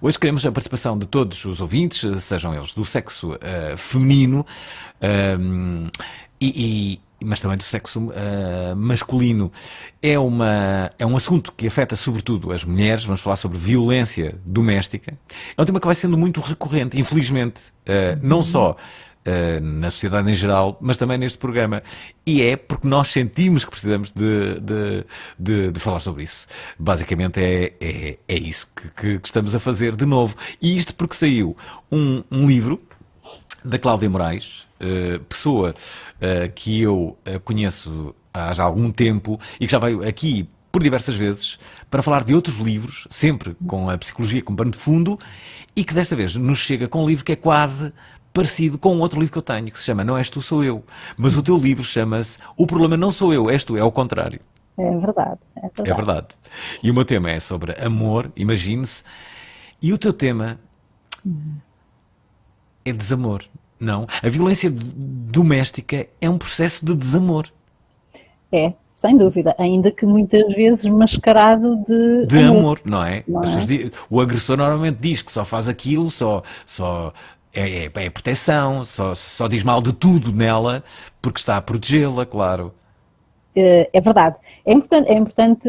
Hoje queremos a participação de todos os ouvintes, sejam eles do sexo feminino, mas também do sexo masculino. É um assunto que afeta sobretudo as mulheres. Vamos falar sobre violência doméstica. É um tema que vai sendo muito recorrente, infelizmente, não só na sociedade em geral, mas também neste programa. E é porque nós sentimos que precisamos de falar sobre isso. Basicamente é isso que estamos a fazer de novo. E isto porque saiu um livro da Cláudia Moraes, pessoa que eu conheço há já algum tempo e que já veio aqui por diversas vezes para falar de outros livros, sempre com a psicologia como pano de fundo, e que desta vez nos chega com um livro que é quase parecido com um outro livro que eu tenho, que se chama Não És Tu, Sou Eu. Mas o teu livro chama-se O Problema Não Sou Eu, És Tu, é ao contrário. É verdade, é É verdade. verdade. E o meu tema é sobre amor, imagine-se, e o teu tema é desamor. Não. A violência doméstica é um processo de desamor, É, sem dúvida, ainda que muitas vezes mascarado de de amor, amor, não é? não As pessoas é? o agressor normalmente diz que só faz aquilo, só é proteção, só diz mal de tudo nela porque está a protegê-la, claro. É verdade. É importante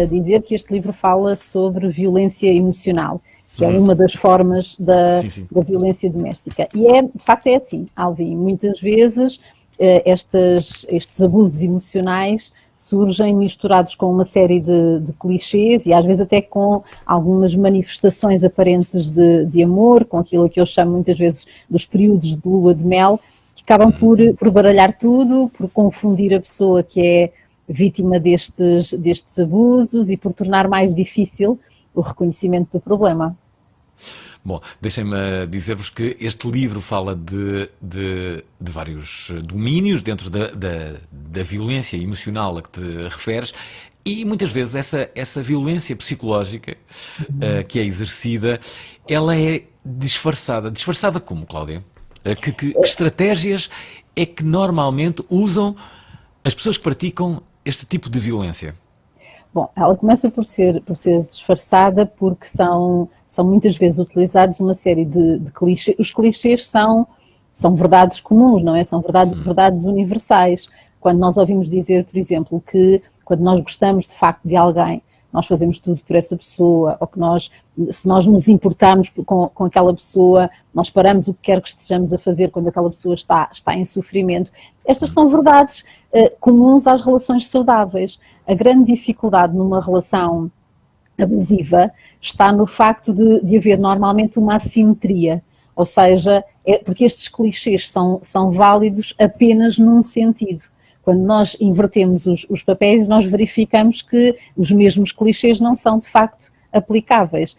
dizer que este livro fala sobre violência emocional, que é uma das formas da, Sim, sim. da violência doméstica. E de facto é assim, Alvin, muitas vezes estes abusos emocionais surgem misturados com uma série de clichês e às vezes até com algumas manifestações aparentes de amor, com aquilo que eu chamo muitas vezes dos períodos de lua de mel, que acabam por baralhar tudo, por confundir a pessoa que é vítima destes abusos e por tornar mais difícil o reconhecimento do problema. Bom, deixem-me dizer-vos que este livro fala de vários domínios dentro da violência emocional a que te referes e muitas vezes essa violência psicológica que é exercida, ela é disfarçada. Disfarçada como, Cláudia? Que estratégias é que normalmente usam as pessoas que praticam este tipo de violência? Bom, ela começa por ser disfarçada porque são muitas vezes utilizados uma série de clichês. Os clichês são verdades comuns, não é? São verdades universais. Quando nós ouvimos dizer, por exemplo, que quando nós gostamos de facto de alguém, nós fazemos tudo por essa pessoa, ou que se nós nos importarmos com aquela pessoa, nós paramos o que quer que estejamos a fazer quando aquela pessoa está em sofrimento. Estas são verdades comuns às relações saudáveis. A grande dificuldade numa relação abusiva está no facto de haver normalmente uma assimetria, ou seja, porque estes clichês são válidos apenas num sentido. Quando nós invertemos os papéis, nós verificamos que os mesmos clichês não são de facto aplicáveis.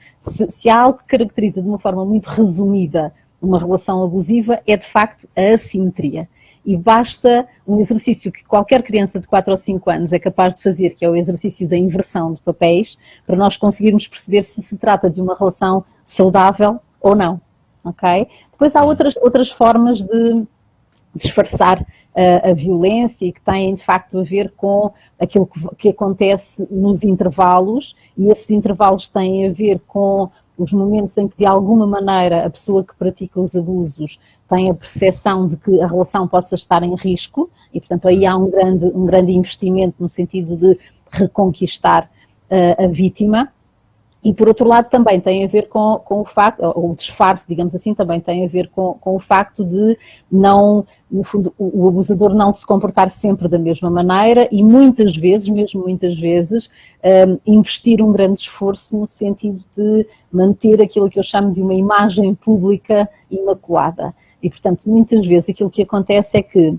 Se há algo que caracteriza de uma forma muito resumida uma relação abusiva, é de facto a assimetria. E basta um exercício que qualquer criança de 4 ou 5 anos é capaz de fazer, que é o exercício da inversão de papéis, para nós conseguirmos perceber se trata de uma relação saudável ou não. Ok? Depois há outras formas de disfarçar a violência e que têm de facto a ver com aquilo que acontece nos intervalos, e esses intervalos têm a ver com os momentos em que de alguma maneira a pessoa que pratica os abusos tem a percepção de que a relação possa estar em risco e portanto aí há um grande investimento no sentido de reconquistar a vítima. E, por outro lado, também tem a ver com o facto, ou o disfarce, digamos assim, também tem a ver com o facto de não, no fundo, o abusador não se comportar sempre da mesma maneira e muitas vezes, mesmo muitas vezes, investir um grande esforço no sentido de manter aquilo que eu chamo de uma imagem pública imaculada. E, portanto, muitas vezes aquilo que acontece é que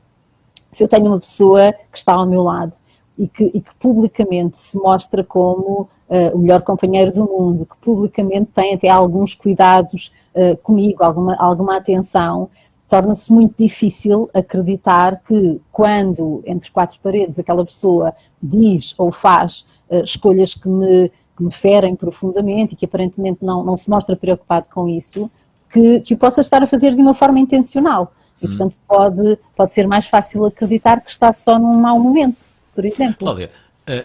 se eu tenho uma pessoa que está ao meu lado e que publicamente se mostra como o melhor companheiro do mundo, que publicamente tem até alguns cuidados comigo, alguma atenção, torna-se muito difícil acreditar que quando entre quatro paredes aquela pessoa diz ou faz escolhas que me ferem profundamente e que aparentemente não se mostra preocupado com isso, que o possa estar a fazer de uma forma intencional. E, portanto, pode ser mais fácil acreditar que está só num mau momento, por exemplo. Cláudia,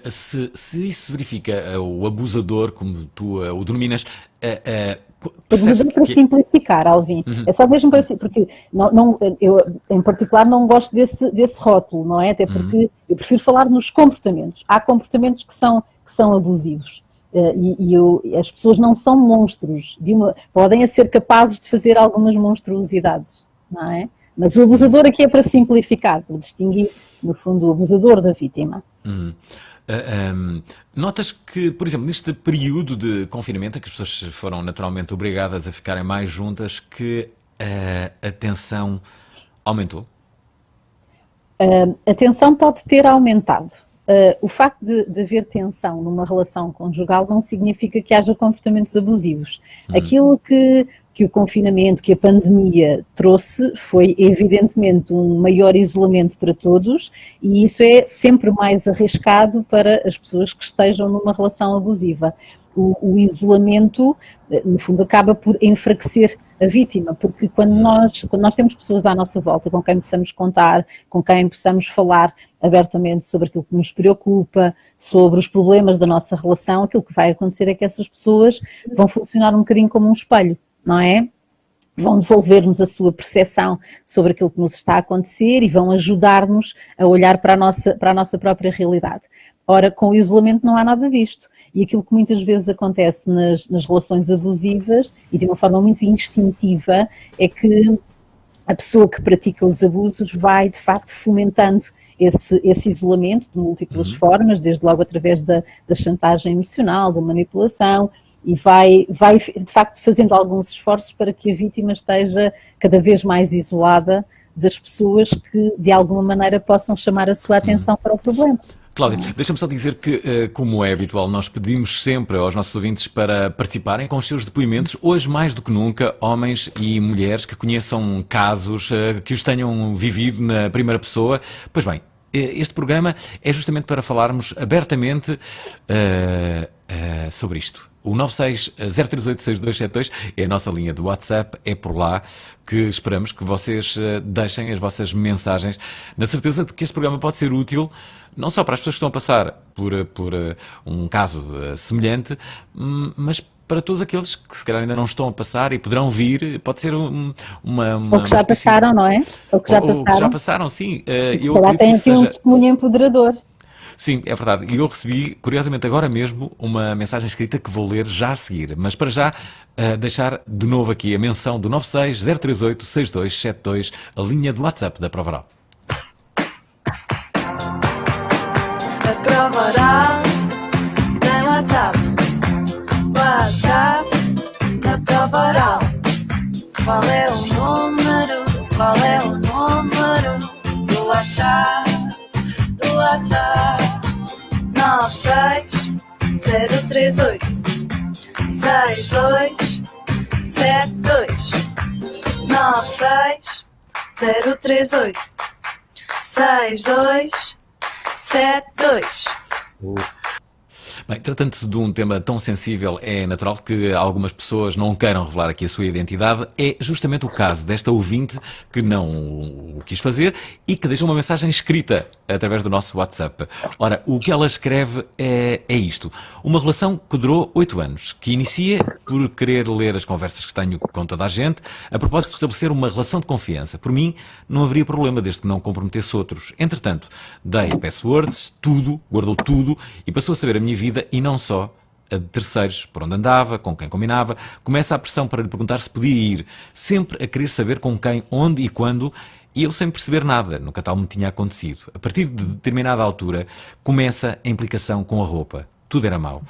se isso se verifica, o abusador, como tu o denominas, percebes Para simplificar, Alvin. É só mesmo para porque eu, em particular, não gosto desse rótulo, não é? Até porque eu prefiro falar nos comportamentos. Há comportamentos que são abusivos. As pessoas não são monstros. Podem ser capazes de fazer algumas monstruosidades, não é? Mas o abusador aqui é para simplificar, para distinguir, no fundo, o abusador da vítima. Notas que, por exemplo, neste período de confinamento, em que as pessoas foram naturalmente obrigadas a ficarem mais juntas, que a tensão aumentou? A tensão pode ter aumentado. O facto de haver tensão numa relação conjugal não significa que haja comportamentos abusivos. Aquilo que o confinamento, que a pandemia trouxe, foi evidentemente um maior isolamento para todos, e isso é sempre mais arriscado para as pessoas que estejam numa relação abusiva. O isolamento, no fundo, acaba por enfraquecer a vítima, porque quando nós temos pessoas à nossa volta com quem possamos contar, com quem possamos falar abertamente sobre aquilo que nos preocupa, sobre os problemas da nossa relação, aquilo que vai acontecer é que essas pessoas vão funcionar um bocadinho como um espelho, não é? Vão devolver-nos a sua percepção sobre aquilo que nos está a acontecer e vão ajudar-nos a olhar para a nossa própria realidade. Ora, com o isolamento não há nada disto. E aquilo que muitas vezes acontece nas relações abusivas, e de uma forma muito instintiva, é que a pessoa que pratica os abusos vai, de facto, fomentando esse isolamento de múltiplas formas, desde logo através da chantagem emocional, da manipulação, e vai, de facto, fazendo alguns esforços para que a vítima esteja cada vez mais isolada das pessoas que, de alguma maneira, possam chamar a sua atenção para o problema. Cláudia, deixa-me só dizer que, como é habitual, nós pedimos sempre aos nossos ouvintes para participarem com os seus depoimentos. Hoje, mais do que nunca, homens e mulheres que conheçam casos, que os tenham vivido na primeira pessoa. Pois bem, este programa é justamente para falarmos abertamente sobre isto. O 96-038-6272 é a nossa linha do WhatsApp, é por lá que esperamos que vocês deixem as vossas mensagens, na certeza de que este programa pode ser útil, não só para as pessoas que estão a passar por um caso semelhante, mas para todos aqueles que se calhar ainda não estão a passar e poderão vir, pode ser uma ou que já passaram, não é? Ou que já passaram. Ou que já passaram, sim. Eu acredito tem aqui um testemunho empoderador. Sim, é verdade. E eu recebi, curiosamente, agora mesmo, uma mensagem escrita que vou ler já a seguir. Mas para já, deixar de novo aqui a menção do 96-038-6272, a linha do WhatsApp da Prova Oral. A Prova Oral tem WhatsApp. WhatsApp da Prova Oral. Qual é o número? Qual é o número do WhatsApp? Do WhatsApp 96-038-6272 96-038-6272. Bem, tratando-se de um tema tão sensível, é natural que algumas pessoas não queiram revelar aqui a sua identidade. É justamente o caso desta ouvinte que não o quis fazer e que deixou uma mensagem escrita através do nosso WhatsApp. Ora, o que ela escreve é isto. Uma relação que durou 8 anos, que inicia por querer ler as conversas que tenho com toda a gente, a propósito de estabelecer uma relação de confiança. Por mim, não haveria problema desde que não comprometesse outros. Entretanto, dei passwords, tudo, guardou tudo e passou a saber a minha vida e não só a de terceiros, por onde andava, com quem combinava. Começa a pressão para lhe perguntar se podia ir, sempre a querer saber com quem, onde e quando, e eu sem perceber nada, nunca tal me tinha acontecido. A partir de determinada altura, começa a implicação com a roupa. Tudo era mau.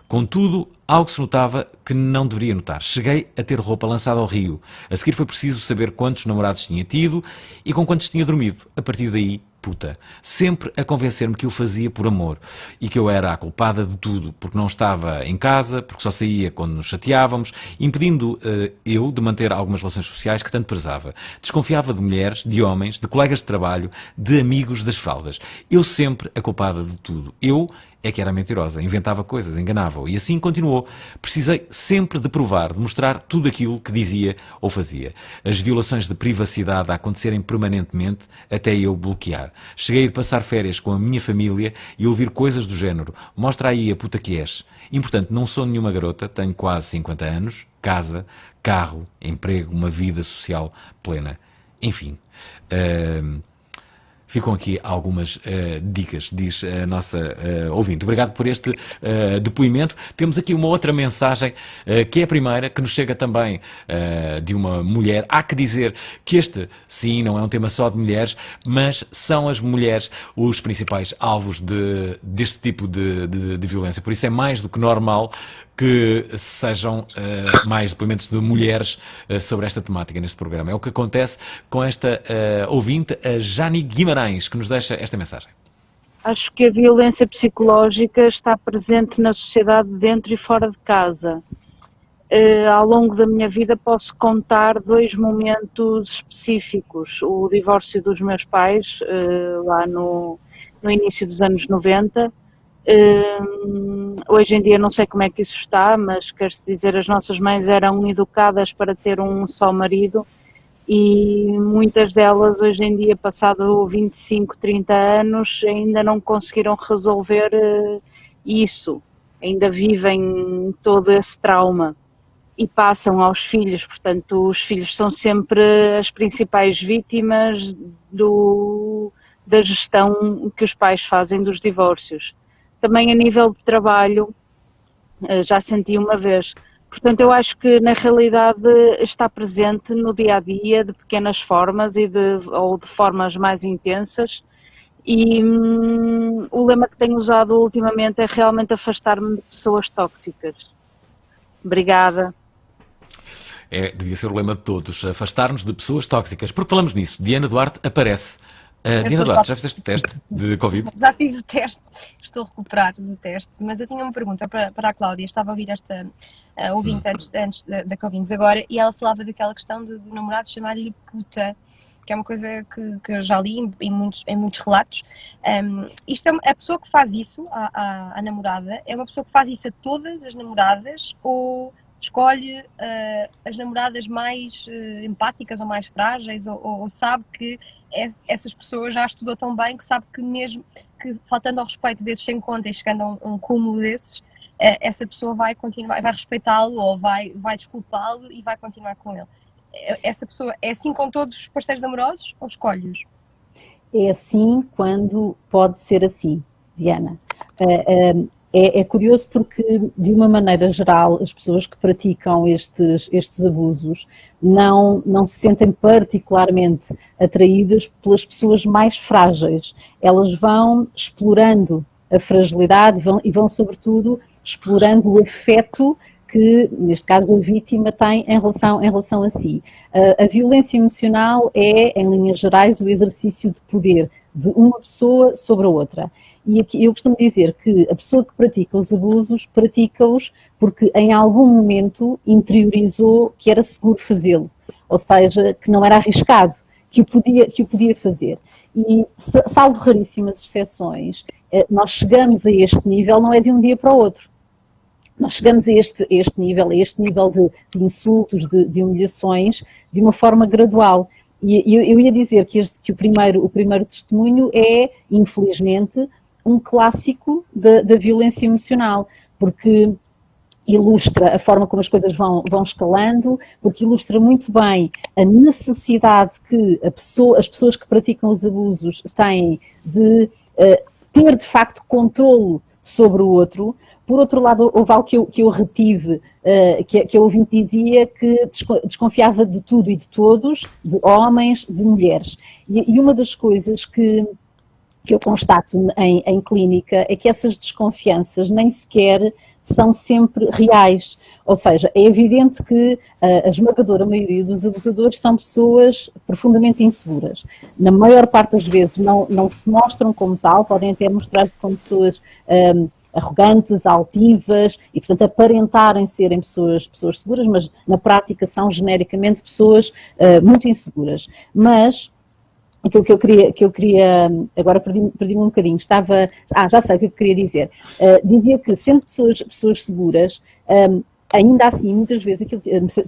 Contudo, algo se notava que não deveria notar. Cheguei a ter roupa lançada ao rio. A seguir foi preciso saber quantos namorados tinha tido e com quantos tinha dormido. A partir daí, puta. Sempre a convencer-me que eu fazia por amor e que eu era a culpada de tudo, porque não estava em casa, porque só saía quando nos chateávamos, impedindo eu de manter algumas relações sociais que tanto prezava. Desconfiava de mulheres, de homens, de colegas de trabalho, de amigos das fraldas. Eu sempre a culpada de tudo. Eu é que era mentirosa, inventava coisas, enganava-o. E assim continuou. Precisei sempre de provar, de mostrar tudo aquilo que dizia ou fazia. As violações de privacidade a acontecerem permanentemente até eu bloquear. Cheguei a ir passar férias com a minha família e ouvir coisas do género: mostra aí a puta que és. Importante, não sou nenhuma garota, tenho quase 50 anos, casa, carro, emprego, uma vida social plena. Enfim... Ficam aqui algumas dicas, diz a nossa ouvinte. Obrigado por este depoimento. Temos aqui uma outra mensagem, que é a primeira, que nos chega também de uma mulher. Há que dizer que este, sim, não é um tema só de mulheres, mas são as mulheres os principais alvos deste tipo de violência. Por isso é mais do que normal que sejam mais depoimentos de mulheres sobre esta temática neste programa. É o que acontece com esta ouvinte, a Jani Guimarães, que nos deixa esta mensagem. Acho que a violência psicológica está presente na sociedade dentro e fora de casa. Ao longo da minha vida posso contar 2 momentos específicos. O divórcio dos meus pais, lá no início dos anos 90. Hoje em dia não sei como é que isso está, mas quer-se dizer, as nossas mães eram educadas para ter um só marido e muitas delas hoje em dia, passado 25, 30 anos, ainda não conseguiram resolver isso, ainda vivem todo esse trauma e passam aos filhos. Portanto, os filhos são sempre as principais vítimas da gestão que os pais fazem dos divórcios. Também a nível de trabalho, já senti uma vez. Portanto, eu acho que na realidade está presente no dia-a-dia de pequenas formas ou de formas mais intensas. E o lema que tenho usado ultimamente é realmente afastar-me de pessoas tóxicas. Obrigada. Devia ser o lema de todos, afastar-nos de pessoas tóxicas. Porque falamos nisso, Diana Duarte aparece. Diana Duarte, já fizeste o teste de Covid? Já fiz o teste, estou a recuperar do teste, mas eu tinha uma pergunta para a Cláudia. Estava a ouvir esta ouvinte antes da Covid agora, e ela falava daquela questão de namorado chamar-lhe puta, que é uma coisa que eu já li em muitos relatos. Isto é a pessoa que faz isso à namorada, é uma pessoa que faz isso a todas as namoradas, ou escolhe as namoradas mais empáticas ou mais frágeis, ou sabe que essas pessoas já estudou tão bem que sabe que mesmo que faltando ao respeito desses sem conta e chegando a um cúmulo desses, essa pessoa vai continuar, vai respeitá-lo ou vai desculpá-lo e vai continuar com ele. Essa pessoa é assim com todos os parceiros amorosos ou escolhe-os? É assim quando pode ser assim, Diana. É curioso porque, de uma maneira geral, as pessoas que praticam estes abusos não se sentem particularmente atraídas pelas pessoas mais frágeis. Elas vão explorando a fragilidade e vão sobretudo, explorando o afeto que, neste caso, a vítima tem em relação a si. A violência emocional é, em linhas gerais, o exercício de poder de uma pessoa sobre a outra. E aqui eu costumo dizer que a pessoa que pratica os abusos, pratica-os porque em algum momento interiorizou que era seguro fazê-lo, ou seja, que não era arriscado, que o podia fazer. E, salvo raríssimas exceções, nós chegamos a este nível não é de um dia para o outro. Nós chegamos a este nível de insultos, de humilhações, de uma forma gradual. E eu ia dizer que o primeiro testemunho é, infelizmente, um clássico da violência emocional, porque ilustra a forma como as coisas vão escalando, porque ilustra muito bem a necessidade que as pessoas que praticam os abusos têm de ter, de facto, controlo sobre o outro. Por outro lado, houve algo que eu retive, que a ouvinte dizia que desconfiava de tudo e de todos, de homens, de mulheres. E uma das coisas que eu constato em clínica é que essas desconfianças nem sequer são sempre reais. Ou seja, é evidente que a esmagadora maioria dos abusadores são pessoas profundamente inseguras. Na maior parte das vezes não se mostram como tal, podem até mostrar-se como pessoas arrogantes, altivas e, portanto, aparentarem serem pessoas seguras, mas na prática são genericamente pessoas muito inseguras. Mas aquilo que eu queria agora perdi-me um bocadinho, já sei o que eu queria dizer. Dizia que, sendo pessoas seguras, ainda assim, muitas vezes,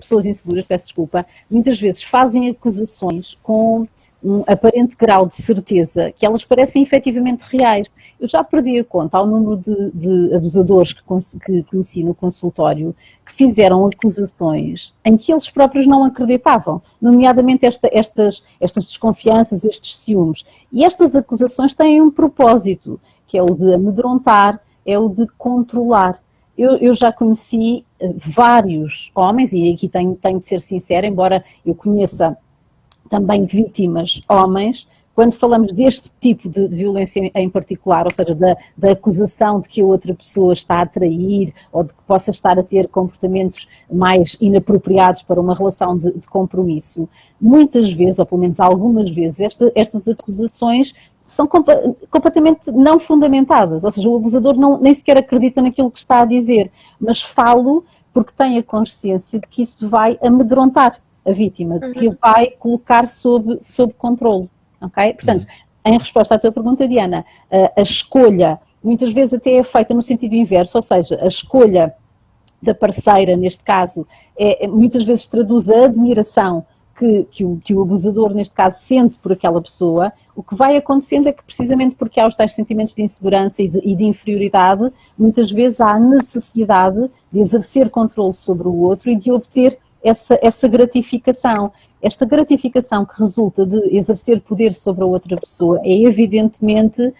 pessoas inseguras, peço desculpa, muitas vezes fazem acusações com um aparente grau de certeza que elas parecem efetivamente reais. Eu já perdi a conta ao número de abusadores que conheci no consultório que fizeram acusações em que eles próprios não acreditavam, nomeadamente estas desconfianças, estes ciúmes. E estas acusações têm um propósito, que é o de amedrontar, é o de controlar. Eu já conheci vários homens, e aqui tenho de ser sincera, embora eu conheça também vítimas homens, quando falamos deste tipo de violência em particular, ou seja, da acusação de que a outra pessoa está a trair ou de que possa estar a ter comportamentos mais inapropriados para uma relação de compromisso, muitas vezes, ou pelo menos algumas vezes, estas acusações são completamente não fundamentadas, ou seja, o abusador nem sequer acredita naquilo que está a dizer, mas falo porque tem a consciência de que isso vai amedrontar a vítima, de que a vai colocar sob controle. Okay? Portanto, em resposta à tua pergunta, Diana, a escolha muitas vezes até é feita no sentido inverso, ou seja, a escolha da parceira, neste caso, muitas vezes traduz a admiração que o abusador, neste caso, sente por aquela pessoa. O que vai acontecendo é que, precisamente porque há os tais sentimentos de insegurança e de inferioridade, muitas vezes há a necessidade de exercer controle sobre o outro e de obter essa gratificação. Esta gratificação que resulta de exercer poder sobre a outra pessoa é evidentemente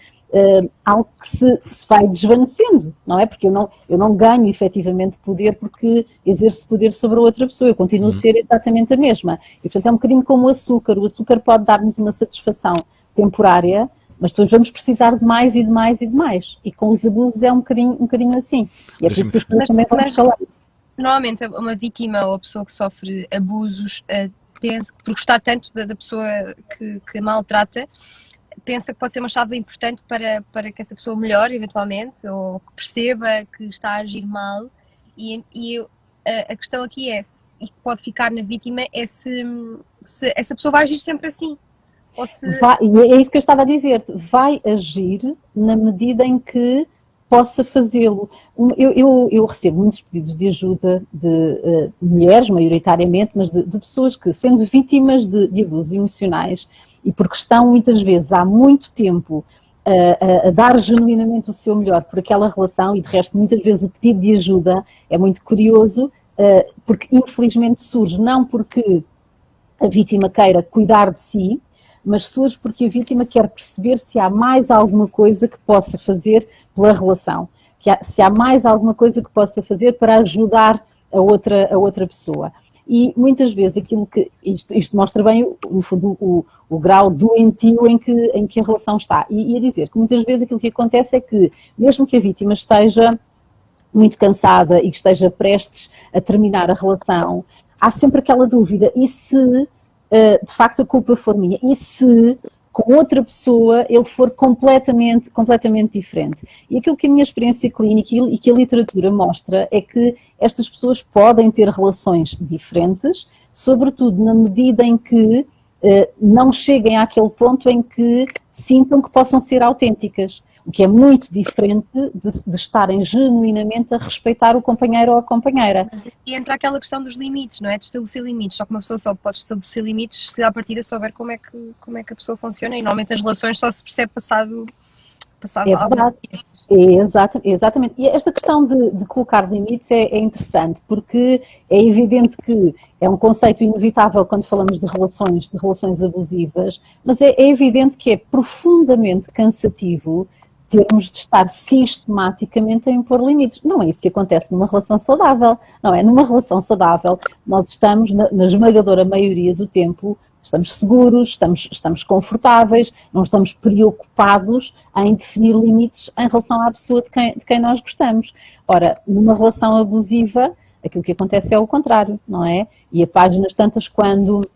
algo que se vai desvanecendo, não é? Porque eu não ganho efetivamente poder porque exerço poder sobre a outra pessoa, eu continuo a ser exatamente a mesma. E portanto é um bocadinho como o açúcar pode dar-nos uma satisfação temporária, mas depois vamos precisar de mais e de mais e de mais. E com os abusos é um bocadinho assim. E é por isso que as coisas também vão escalar. Normalmente uma vítima ou a pessoa que sofre abusos pensa, por gostar tanto da pessoa que maltrata, pensa que pode ser uma chave importante para que essa pessoa melhore eventualmente, ou que perceba que está a agir mal, e a questão aqui e que pode ficar na vítima é se essa pessoa vai agir sempre assim. Ou se... é isso que eu estava a dizer-te, vai agir na medida em que possa fazê-lo. Eu recebo muitos pedidos de ajuda de mulheres, maioritariamente, mas de pessoas que, sendo vítimas de abusos emocionais, e porque estão muitas vezes há muito tempo a dar genuinamente o seu melhor por aquela relação, e de resto muitas vezes o pedido de ajuda é muito curioso, porque infelizmente surge não porque a vítima queira cuidar de si, mas surge porque a vítima quer perceber se há mais alguma coisa que possa fazer pela relação, se há mais alguma coisa que possa fazer para ajudar a outra pessoa. E muitas vezes aquilo que isto mostra bem, no fundo, o grau doentio em que a relação está. E a dizer que muitas vezes aquilo que acontece é que, mesmo que a vítima esteja muito cansada e que esteja prestes a terminar a relação, há sempre aquela dúvida, e se de facto a culpa for minha, e se com outra pessoa ele for completamente diferente. E aquilo que a minha experiência clínica e que a literatura mostra é que estas pessoas podem ter relações diferentes, sobretudo na medida em que não cheguem àquele ponto em que sintam que possam ser autênticas, o que é muito diferente de estarem genuinamente a respeitar o companheiro ou a companheira. E entra aquela questão dos limites, não é? De estabelecer limites, só que uma pessoa só pode estabelecer limites se à partida souber como é que a pessoa funciona, e normalmente as relações só se percebe passado é verdade. Exatamente. E esta questão de colocar limites é interessante, porque é evidente que é um conceito inevitável quando falamos de relações abusivas, mas é evidente que é profundamente cansativo termos de estar sistematicamente a impor limites. Não é isso que acontece numa relação saudável, não é? Numa relação saudável, nós estamos, na esmagadora maioria do tempo, estamos seguros, estamos confortáveis, não estamos preocupados em definir limites em relação à pessoa de quem nós gostamos. Ora, numa relação abusiva, aquilo que acontece é o contrário, não é? E a páginas tantas, quando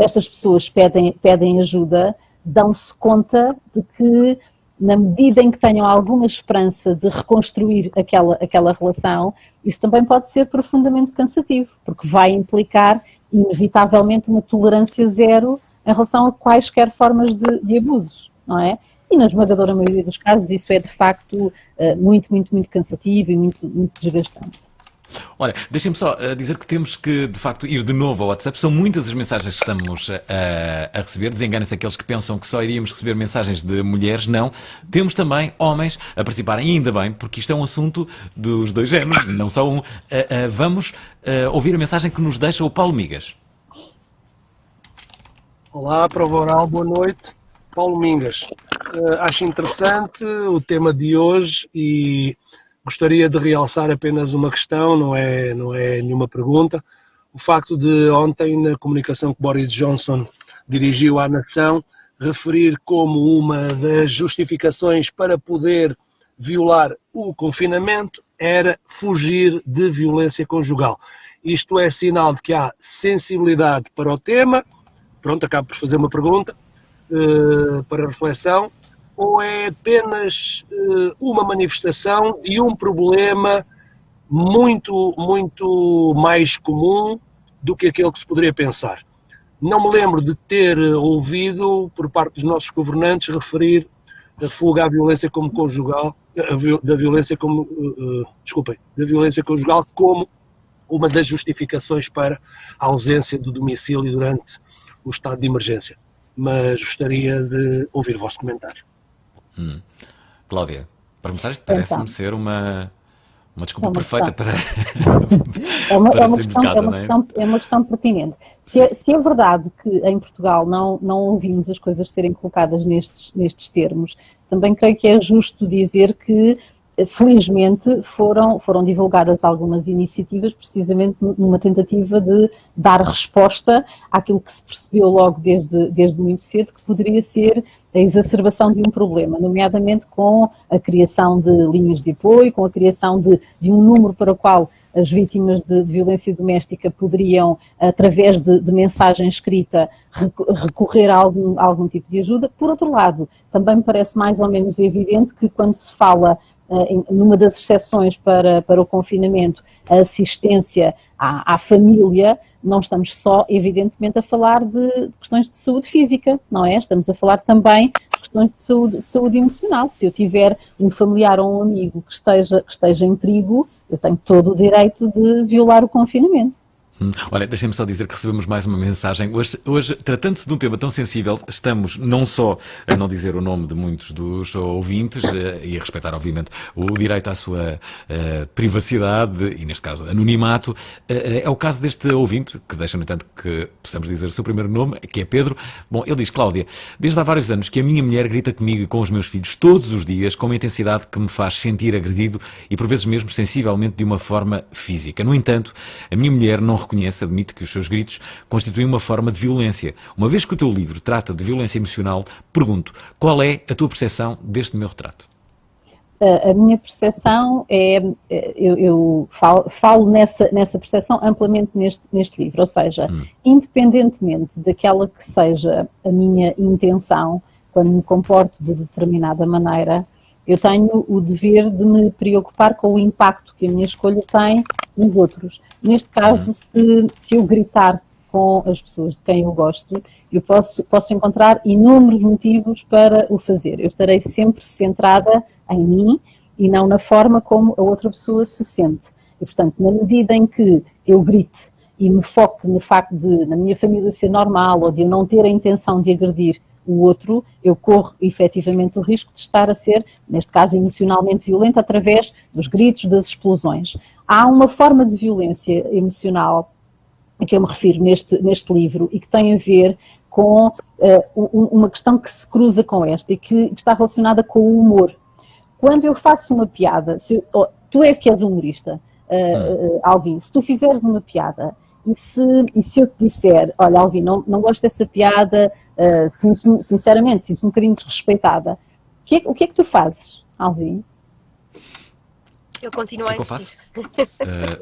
estas pessoas pedem ajuda, dão-se conta de que, na medida em que tenham alguma esperança de reconstruir aquela relação, isso também pode ser profundamente cansativo, porque vai implicar, inevitavelmente, uma tolerância zero em relação a quaisquer formas de abusos, não é? E na esmagadora maioria dos casos isso é de facto muito, muito, muito cansativo e muito, muito desgastante. Olha, deixem-me só dizer que temos que, de facto, ir de novo ao WhatsApp. São muitas as mensagens que estamos a receber. Desenganem-se aqueles que pensam que só iríamos receber mensagens de mulheres. Não. Temos também homens a participarem, e ainda bem, porque isto é um assunto dos dois géneros, não só um. Vamos ouvir a mensagem que nos deixa o Paulo Migas. Olá, Prova Oral, boa noite. Paulo Mingas. Acho interessante o tema de hoje e gostaria de realçar apenas uma questão, não é nenhuma pergunta. O facto de ontem, na comunicação que Boris Johnson dirigiu à nação, referir como uma das justificações para poder violar o confinamento era fugir de violência conjugal. Isto é sinal de que há sensibilidade para o tema. Pronto, acabo por fazer uma pergunta para reflexão, ou é apenas uma manifestação de um problema muito, muito mais comum do que aquele que se poderia pensar. Não me lembro de ter ouvido, por parte dos nossos governantes, referir a fuga à violência como conjugal, da violência conjugal como uma das justificações para a ausência do domicílio durante o estado de emergência. Mas gostaria de ouvir o vosso comentário. Cláudia, para começar, isto parece-me ser uma desculpa perfeita para sairmos de casa, não é? É uma questão pertinente. Se é verdade que em Portugal não ouvimos as coisas serem colocadas nestes termos, também creio que é justo dizer que felizmente foram divulgadas algumas iniciativas precisamente numa tentativa de dar resposta àquilo que se percebeu logo desde muito cedo que poderia ser a exacerbação de um problema, nomeadamente com a criação de linhas de apoio, com a criação de um número para o qual as vítimas de violência doméstica poderiam, através de mensagem escrita, recorrer a algum tipo de ajuda. Por outro lado, também me parece mais ou menos evidente que quando se fala numa das exceções para o confinamento, a assistência à família, não estamos só, evidentemente, a falar de questões de saúde física, não é? Estamos a falar também de questões de saúde emocional. Se eu tiver um familiar ou um amigo que esteja em perigo, eu tenho todo o direito de violar o confinamento. Olha, deixem-me só dizer que recebemos mais uma mensagem. Hoje, tratando-se de um tema tão sensível, estamos não só a não dizer o nome de muitos dos ouvintes e a respeitar, obviamente, o direito à sua privacidade e, neste caso, anonimato. É o caso deste ouvinte, que deixa, no entanto, que possamos dizer o seu primeiro nome, que é Pedro. Bom, ele diz: Cláudia, desde há vários anos que a minha mulher grita comigo e com os meus filhos todos os dias, com uma intensidade que me faz sentir agredido e, por vezes mesmo, sensivelmente de uma forma física. No entanto, a minha mulher não admite que os seus gritos constituem uma forma de violência. Uma vez que o teu livro trata de violência emocional, pergunto, qual é a tua percepção deste meu retrato? A minha percepção eu falo nessa percepção amplamente neste livro, ou seja, independentemente daquela que seja a minha intenção, quando me comporto de determinada maneira, eu tenho o dever de me preocupar com o impacto que a minha escolha tem nos outros. Neste caso, se eu gritar com as pessoas de quem eu gosto, eu posso encontrar inúmeros motivos para o fazer. Eu estarei sempre centrada em mim e não na forma como a outra pessoa se sente. E, portanto, na medida em que eu grite e me foque no facto de, na minha família, ser normal ou de eu não ter a intenção de agredir o outro, eu corro efetivamente o risco de estar a ser, neste caso, emocionalmente violenta através dos gritos, das explosões. Há uma forma de violência emocional a que eu me refiro neste livro e que tem a ver com uma questão que se cruza com esta e que está relacionada com o humor. Quando eu faço uma piada, tu és que és humorista, Alvin, se tu fizeres uma piada e se eu te disser, olha, Alvin, não gosto dessa piada, sinceramente, sinto-me um bocadinho desrespeitada, o que é que tu fazes, Alvin? Eu continuo a insistir.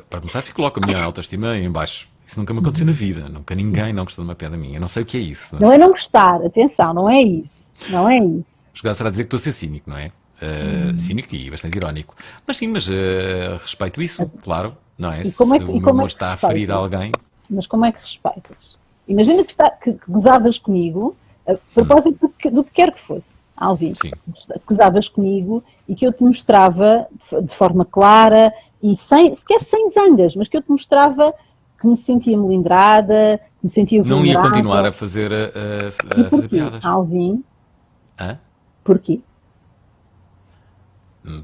Para começar, fico logo com a minha autoestima em baixo. Isso nunca me aconteceu na vida. Nunca ninguém não gostou de uma piada minha. Eu não sei o que é isso. Não é não gostar, atenção, não é isso. Não é isso. Jogar será dizer que estou a ser cínico, não é? Cínico e bastante irónico. Mas sim, respeito isso, claro, não é? Se o meu humor está a ferir alguém... Mas como é que respeitas? Imagina que gozavas comigo, a propósito do que quer que fosse, Alvin. Sim. Gozavas comigo e que eu te mostrava de forma clara e sequer sem zangas, mas que eu te mostrava que me sentia melindrada, que me sentia Não vulnerável. ia continuar a fazer, E a fazer porquê, piadas. Alvin? Hã? Porquê?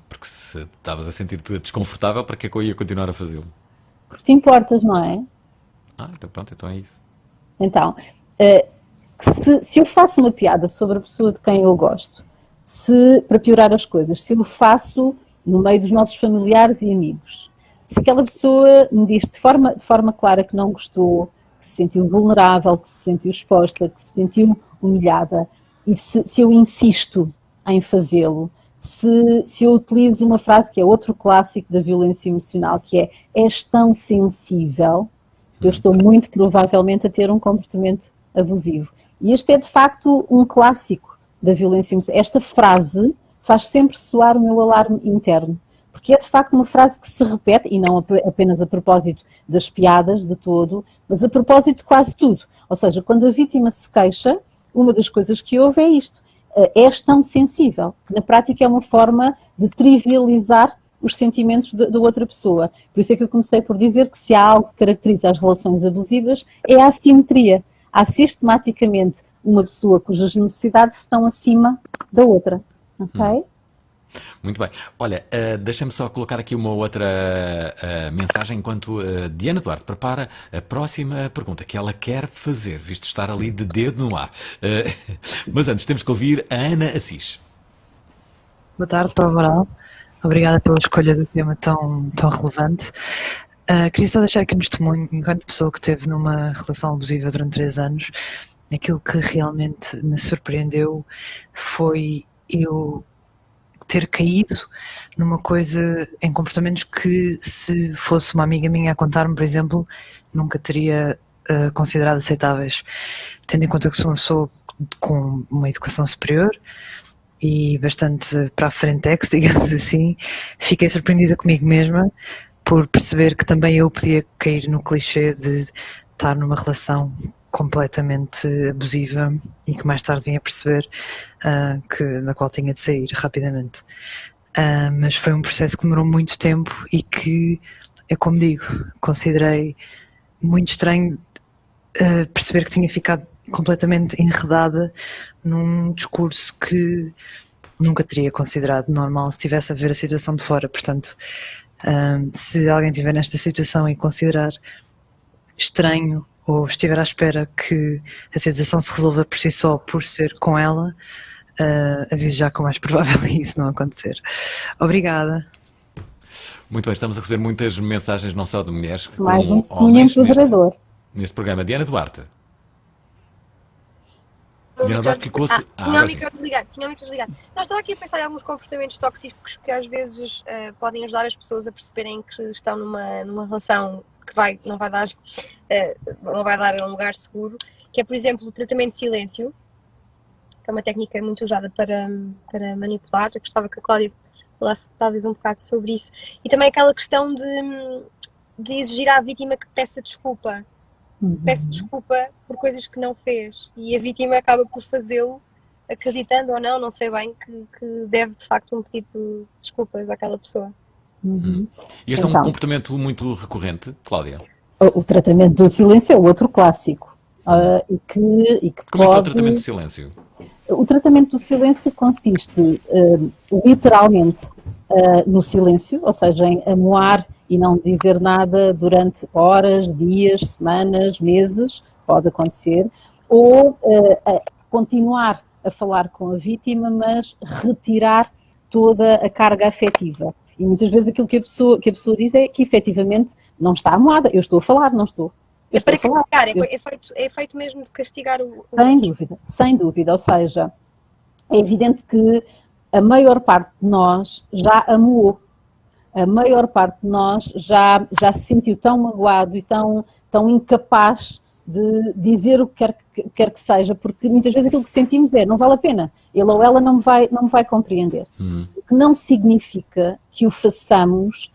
Porque se estavas a sentir-te desconfortável, para que é que eu ia continuar a fazê-lo? Porque te importas, não é? Então pronto, então é isso. Então, se eu faço uma piada sobre a pessoa de quem eu gosto, para piorar as coisas, se eu faço no meio dos nossos familiares e amigos, se aquela pessoa me diz de forma clara que não gostou, que se sentiu vulnerável, que se sentiu exposta, que se sentiu humilhada, e se eu insisto em fazê-lo, se eu utilizo uma frase que é outro clássico da violência emocional, que é "és tão sensível", eu estou muito provavelmente a ter um comportamento abusivo. E este é de facto um clássico da violência emocional. Esta frase faz sempre soar o meu alarme interno, porque é de facto uma frase que se repete, e não apenas a propósito das piadas de todo, mas a propósito de quase tudo. Ou seja, quando a vítima se queixa, uma das coisas que ouve é isto: és tão sensível, que na prática é uma forma de trivializar os sentimentos da outra pessoa. Por isso é que eu comecei por dizer que se há algo que caracteriza as relações abusivas é a assimetria. Há sistematicamente uma pessoa cujas necessidades estão acima da outra. Ok? Muito bem. Olha, deixa-me só colocar aqui uma outra mensagem enquanto Diana Duarte prepara a próxima pergunta que ela quer fazer, visto estar ali de dedo no ar. Mas antes temos que ouvir a Ana Assis. Boa tarde, Prova Oral. Obrigada pela escolha do tema tão relevante. Queria só deixar aqui um testemunho, enquanto pessoa que esteve numa relação abusiva durante 3 anos, aquilo que realmente me surpreendeu foi eu ter caído numa coisa, em comportamentos que, se fosse uma amiga minha a contar-me, por exemplo, nunca teria considerado aceitáveis. Tendo em conta que sou uma pessoa com uma educação superior e bastante para a frentex, digamos assim, fiquei surpreendida comigo mesma por perceber que também eu podia cair no clichê de estar numa relação completamente abusiva e que mais tarde vim a perceber da qual tinha de sair rapidamente. Mas foi um processo que demorou muito tempo e que, é como digo, considerei muito estranho perceber que tinha ficado completamente enredada num discurso que nunca teria considerado normal se estivesse a ver a situação de fora. Portanto, se alguém estiver nesta situação e considerar estranho ou estiver à espera que a situação se resolva por si só por ser com ela, aviso já que o mais provável é isso não acontecer. Obrigada. Muito bem, estamos a receber muitas mensagens, não só de mulheres, Mais um como testemunho homens, empoderador. neste programa. Diana Duarte. Tinha Diana o Duarte microfone- ficou-se... tinha o agora sim. micro desligado, tinha o micro desligado. Nós estava aqui a pensar em alguns comportamentos tóxicos que às vezes podem ajudar as pessoas a perceberem que estão numa relação que não vai dar a um lugar seguro, que é, por exemplo, o tratamento de silêncio, que é uma técnica muito usada para manipular. Eu gostava que a Cláudia falasse talvez um bocado sobre isso. E também aquela questão de exigir à vítima que peça desculpa. Peço desculpa por coisas que não fez, e a vítima acaba por fazê-lo, acreditando ou não sei bem, que deve de facto um pedido de desculpas àquela pessoa. E este é um Então. comportamento muito recorrente, Cláudia. O tratamento do silêncio é outro clássico. E que Como é que é o pode... tratamento de silêncio? O tratamento do silêncio consiste literalmente no silêncio, ou seja, em amuar e não dizer nada durante horas, dias, semanas, meses, pode acontecer, ou continuar a falar com a vítima, mas retirar toda a carga afetiva. E muitas vezes aquilo que a pessoa diz é que efetivamente não está amoada. Eu estou a falar, não estou. Eu É estou para a falar. castigar, é feito mesmo de castigar o Sem dúvida. Ou seja, é evidente que a maior parte de nós já amuou. A maior parte de nós já se sentiu tão magoado e tão incapaz de dizer o que quer que seja, porque muitas vezes aquilo que sentimos não vale a pena. Ele ou ela não me vai compreender. O que não significa que o façamos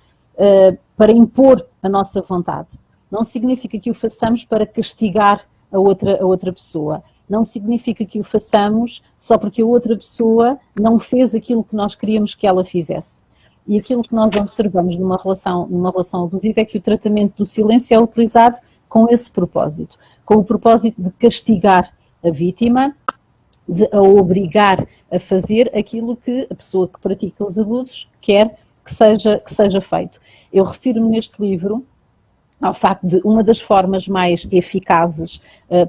para impor a nossa vontade. Não significa que o façamos para castigar a outra pessoa. Não significa que o façamos só porque a outra pessoa não fez aquilo que nós queríamos que ela fizesse. E aquilo que nós observamos numa relação abusiva é que o tratamento do silêncio é utilizado com esse propósito, com o propósito de castigar a vítima, de a obrigar a fazer aquilo que a pessoa que pratica os abusos quer que seja feito. Eu refiro-me neste livro ao facto de uma das formas mais eficazes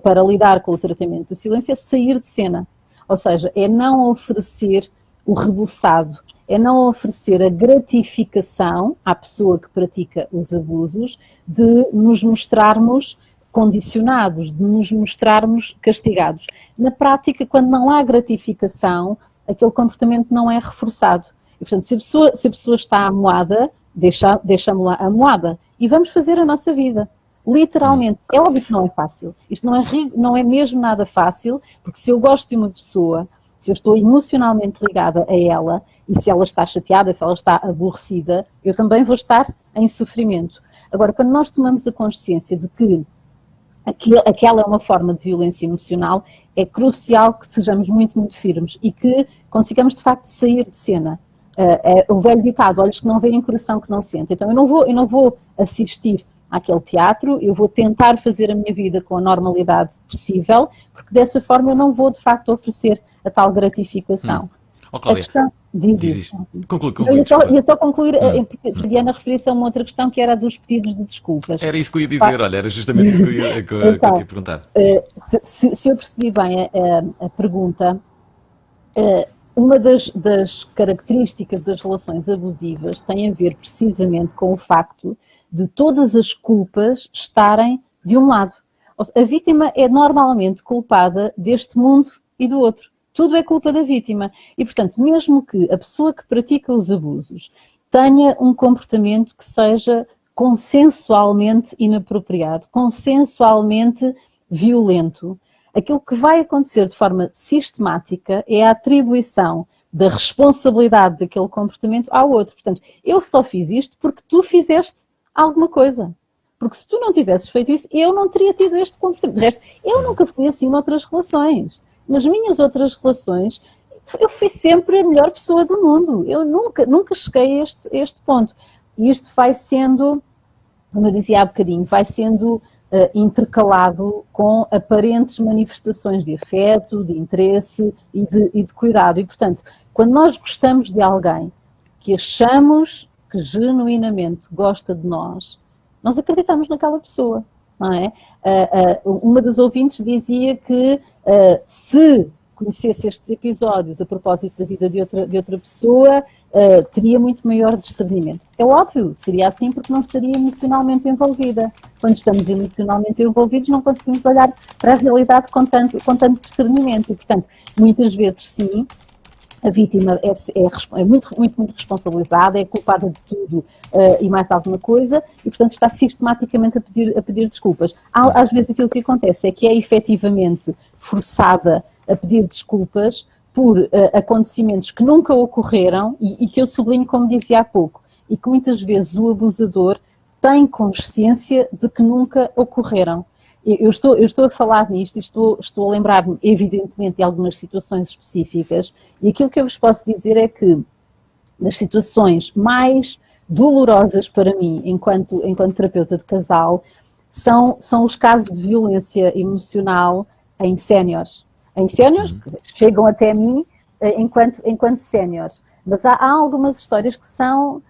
para lidar com o tratamento do silêncio é sair de cena. Ou seja, é não oferecer o rebuçado, é não oferecer a gratificação à pessoa que pratica os abusos de nos mostrarmos condicionados, de nos mostrarmos castigados. Na prática, quando não há gratificação, aquele comportamento não é reforçado. E, portanto, se a pessoa está amuada, deixamos-la amuada e vamos fazer a nossa vida. Literalmente. É óbvio que não é fácil. Isto não é mesmo nada fácil, porque se eu gosto de uma pessoa, se eu estou emocionalmente ligada a ela, e se ela está chateada, se ela está aborrecida, eu também vou estar em sofrimento. Agora, quando nós tomamos a consciência de que aquela é uma forma de violência emocional, é crucial que sejamos muito, muito firmes e que consigamos, de facto, sair de cena. O velho ditado, olhos que não veem, coração que não sente. Então eu não vou assistir àquele teatro, eu vou tentar fazer a minha vida com a normalidade possível, porque dessa forma eu não vou, de facto, oferecer a tal gratificação. Cláudia, diz. Conclui. Ia só concluir, porque a Diana referia-se a uma outra questão que era a dos pedidos de desculpas. Era isso que eu ia dizer, olha, era justamente isso que eu te ia perguntar. Se eu percebi bem a pergunta, uma das características das relações abusivas tem a ver precisamente com o facto de todas as culpas estarem de um lado. A vítima é normalmente culpada deste mundo e do outro. Tudo é culpa da vítima. E, portanto, mesmo que a pessoa que pratica os abusos tenha um comportamento que seja consensualmente inapropriado, consensualmente violento, aquilo que vai acontecer de forma sistemática é a atribuição da responsabilidade daquele comportamento ao outro. Portanto, eu só fiz isto porque tu fizeste alguma coisa. Porque se tu não tivesses feito isso, eu não teria tido este comportamento. De resto, eu nunca fui assim noutras relações. Nas minhas outras relações, eu fui sempre a melhor pessoa do mundo. Eu nunca cheguei a este ponto. E isto vai sendo, como eu dizia há bocadinho, vai sendo intercalado com aparentes manifestações de afeto, de interesse e de cuidado. E, portanto, quando nós gostamos de alguém que achamos que genuinamente gosta de nós acreditamos naquela pessoa. Não é? Uma das ouvintes dizia que se conhecesse estes episódios a propósito da vida de outra pessoa, teria muito maior discernimento. É óbvio, seria assim porque não estaria emocionalmente envolvida. Quando estamos emocionalmente envolvidos, não conseguimos olhar para a realidade com tanto discernimento. E, portanto, muitas vezes, sim, a vítima é muito, muito, muito responsabilizada, é culpada de tudo e mais alguma coisa, e, portanto, está sistematicamente a pedir desculpas. Às vezes aquilo que acontece é que é efetivamente forçada a pedir desculpas por acontecimentos que nunca ocorreram e que eu sublinho, como dizia há pouco, e que muitas vezes o abusador tem consciência de que nunca ocorreram. Eu estou a falar nisto e estou a lembrar-me, evidentemente, de algumas situações específicas, e aquilo que eu vos posso dizer é que das situações mais dolorosas para mim, enquanto terapeuta de casal, são os casos de violência emocional em séniores. Em séniores, chegam até mim enquanto séniores. Mas há algumas histórias que são